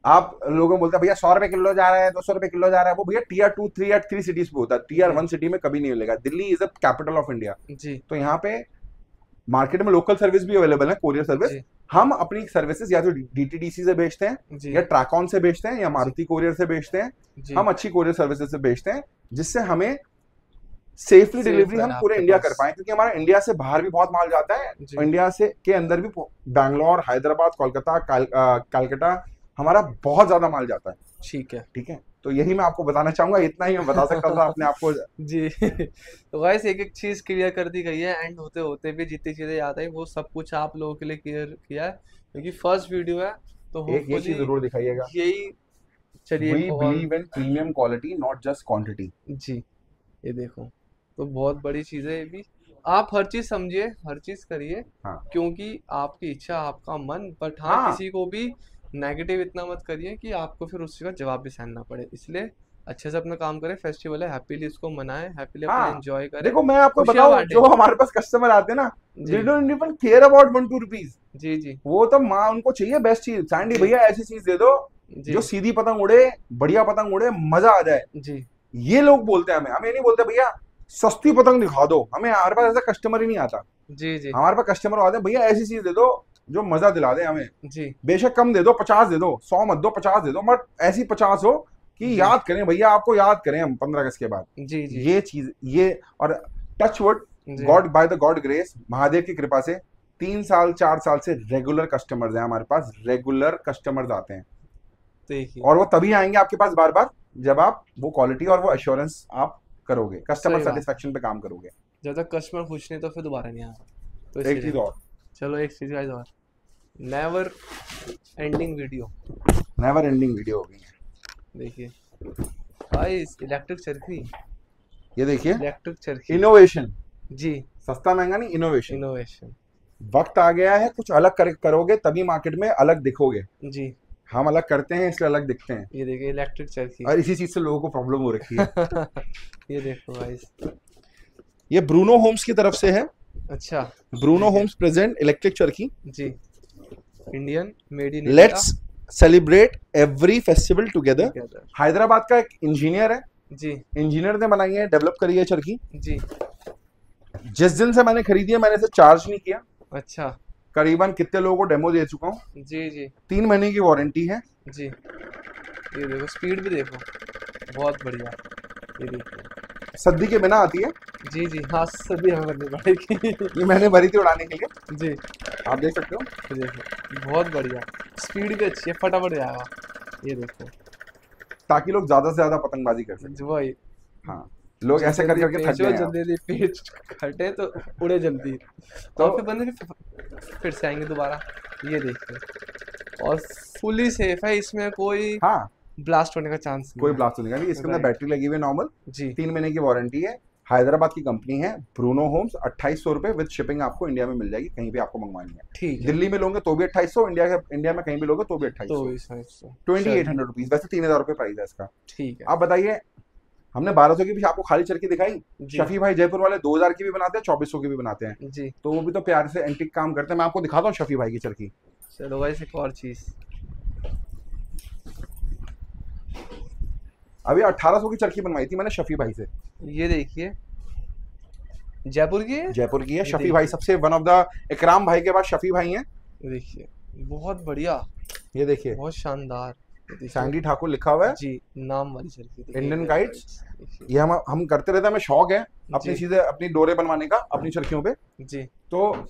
आप लोगों को बोलते हैं भैया 100 रुपए किलो जा रहा है, 200 रुपए किलो जा रहा है, वो भैया Tier 2 Tier 3 सिटीज पे होता है, Tier जी 1 सिटी में कभी नहीं मिलेगा। Delhi is the capital of India. जी। तो यहाँ पे मार्केट में लोकल सर्विस भी अवेलेबल है, कोरियर सर्विस। जी हम अपनी सर्विसेज या तो डीटीडीसी से बेचते हैं, जी। या ट्रैकॉन से बेचते हैं, या मारुति कोरियर से बेचते हैं। जी। हम अच्छी कोरियर सर्विसेज से बेचते हैं, जिससे हमें सेफली सेफ डिलीवरी हम रहे पूरे आपके इंडिया पास। कर पाए, क्योंकि हमारा इंडिया से बाहर भी बहुत माल जाता है। जी इंडिया से के अंदर भी बैंगलोर, हैदराबाद, कोलकाता, कलकत्ता, हमारा बहुत ज्यादा माल जाता है। ठीक है। ठीक है, तो यही मैं आपको बताना चाहूंगा, इतना ही मैं बता सकता था अपने आप को। जी। तो गाइस, एक एक चीज क्लियर कर दी गई है, एंड होते होते भी जितनी चीजें याद आई वो सब कुछ आप लोगों के लिए क्लियर किया है, क्योंकि फर्स्ट वीडियो है। तो एक ये चीज होपफुली जरूर दिखाइएगा, यही। चलिए वी एक और। Believe in premium quality, not just quantity. जी। ये देखो, तो बहुत बड़ी चीज़ है ये भी। आप हर चीज़ समझिए, हर चीज़ करिए, हाँ क्योंकि आपकी इच्छा, आपका मन। बट हाँ, हाँ, किसी को भी नेगेटिव इतना मत करिए कि आपको फिर उसका जवाब भी सहना पड़े। इसलिए अच्छे से अपना काम करें, फेस्टिवल है, हैप्पीली इसको मनाएं, हैप्पीली अपना हाँ। एंजॉय करें, देखो मैं आपको खुशियाँ बताऊं, जो बांटें। हमारे पास कस्टमर आते हैं ना, जी they don't even care about 1-2 rupees. जी। जी वो तो माँ, उनको चाहिए बेस्ट चीज। सैंडी जी। भैया ऐसी चीज दे दो जी जो सीधी पतंग उड़े, बढ़िया पतंग उड़े, मजा आ जाए। जी। ये लोग बोलते हैं हमें, हमें नहीं बोलते भैया सस्ती पतंग दिखा दो। हमारे पास ऐसा कस्टमर ही नहीं आता। जी जी। हमारे पास कस्टमर आते हैं, भैया ऐसी चीज दे दो जो मजा दिला दे हमें। जी बेशक कम दे दो, 50 दे दो, 100 मत दो, 50 दे दो, बट ऐसी 50 हो कि जी याद करें भैया, आपको याद करें हम 15 अगस्त के बाद। जी। जी ये चीज, ये, और टच वुड, जी। God by the God grace, Mahadev की कृपा से 3 साल 4 साल से रेगुलर कस्टमर्स हैं हमारे पास, रेगुलर कस्टमर्स आते हैं। देखिए, और वो तभी आएंगे आपके पास बार बार, जब आप वो क्वालिटी और वो एश्योरेंस आप करोगे, कस्टमर सही बात। सेटिस्फेक्शन पे काम करोगे। जब तक कस्टमर खुश नहीं तो फिर दोबारा नहीं आएगा। तो एक चीज इसीलिए और, चलो एक चीज़ गाइस और। Never ending video. Never ending video होगी। देखिए भाई इलेक्ट्रिक चरखी, ये देखिए इलेक्ट्रिक चरखी। इनोवेशन, जी, सस्ता महंगा नहीं, इनोवेशन। इनोवेशन। वक्त आ गया है, कुछ अलग करोगे तभी मार्केट में अलग दिखोगे। जी, हम अलग करते हैं इसलिए अलग दिखते हैं, ये देखिए इलेक्ट्रिक चरखी। और इसी चीज से लोगों को प्रॉब्लम हो रखी है। ये देखो भाई। ये ब्रूनो होम्स की तरफ से है। अच्छा, ब्रूनो होम्स प्रेजेंट इलेक्ट्रिक चरखी। जी, Indian, made in let's celebrate every festival together. India. Hyderabad का एक इंजीनियर है, जी, इंजीनियर ने बनाई है, डेवलप करी है चरखी। जी। जिस दिन से मैंने खरीदी है मैंने इसे चार्ज नहीं किया। अच्छा, करीबन कितने लोगों को डेमो दे चुका हूँ। जी, जी, 3 महीने की वारंटी है। जी। ये देखो स्पीड भी देखो, बहुत बढ़िया। ये देखिए। सद्दी के बिना आती है। जी, जी, हाँ सभी हमें करनी पड़ेगी। ये मैंने भरी थी उड़ाने के लिए, जी, आप देख सकते हो। ये देखो बहुत बढ़िया, स्पीड भी अच्छी है, फटाफट जाएगा। ये देखो, ताकि लोग ज्यादा से ज्यादा पतंगबाजी कर सकें। जो भाई हाँ, लोग ऐसे कर करके थक गए हैं। जल्दी जल्दी पेच हटे तो उड़े जल्दी, तो और फिर बंदे फिर से आएंगे दोबारा। ये देखिए, और फुली सेफ है, इसमें कोई हाँ, ब्लास्ट होने का चांस नहीं कोई है। ब्लास्ट नहीं करनी। इसके अंदर Right. बैटरी लगी हुई है नॉर्मल। जी, 3 महीने की वारंटी है। हैदराबाद की कंपनी है ब्रूनो होम्स। 2800 रुपए विद शिपिंग आपको इंडिया में मिल जाएगी, कहीं भी आपको मंगवानी है। ठीक है। दिल्ली में लोगे तो भी 2800, इंडिया में कहीं भी लोगे तो भी 2800। तो 2800 रुपीज, वैसे 3000 रुपए प्राइस है इसका। ठीक है। आप बताइए, हमने 1200 की भी आपको खाली चरखी दिखाई। जी, शफी भाई जयपुर वाले 2000 की भी बनाते हैं, 2400 की भी बनाते हैं, जी, तो वो भी तो प्यार से एंटीक काम करते हैं। मैं आपको दिखाता हूँ शफी भाई की चरखी। चलो भाई एक और चीज। अभी 1800 की चरखी बनवाई थी मैंने शफी भाई से। ये देखिए, जयपुर की है। जयपुर की है। ये शफी भाई देखिए। सबसे वन ऑफ द, इकराम भाई के बाद शफी भाई हैं। ये देखिए, बहुत बढ़िया, ये देखिए, बहुत शानदार। ये देखिए। सैंडी ठाकुर लिखा हुआ है। जी, नाम वाली चरखी देखिए, इंडियन Indian गाइड्स। देखिए। ये हम करते रहते हैं, हमें शौक है अपनी जी, चीजें, अपनी डोरे बनवाने का अपनी चरखियों पे। जी, तो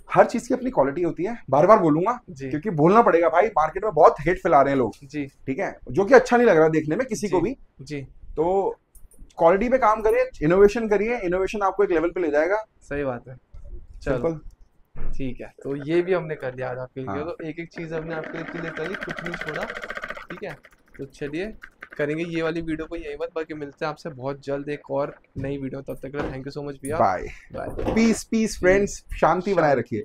हर चीज की अपनी क्वालिटी होती है, बार बार बोलूंगा जी, क्योंकि बोलना पड़ेगा भाई। मार्केट में बहुत हेट फैला रहे हैं लोग, जी, ठीक है, जो कि अच्छा नहीं लग रहा देखने में किसी को जी, भी। जी, तो क्वालिटी पे काम करिए, इनोवेशन करिए, इनोवेशन आपको एक लेवल पे ले जाएगा। सही बात है। चलो सिंपल। ठीक है, तो ये भी हमने कर लिया आज आपके लिए। हाँ। तो एक एक चीज हमने आपके लिए करी, कुछ नहीं छोड़ा। ठीक है, तो चलिए करेंगे ये वाली वीडियो को यही बात। बाकी मिलते हैं आपसे बहुत जल्द एक और नई वीडियो। तब तक के लिए थैंक यू सो मच भैया। Bye. Bye. Peace peace friends, शांति बनाए रखिए।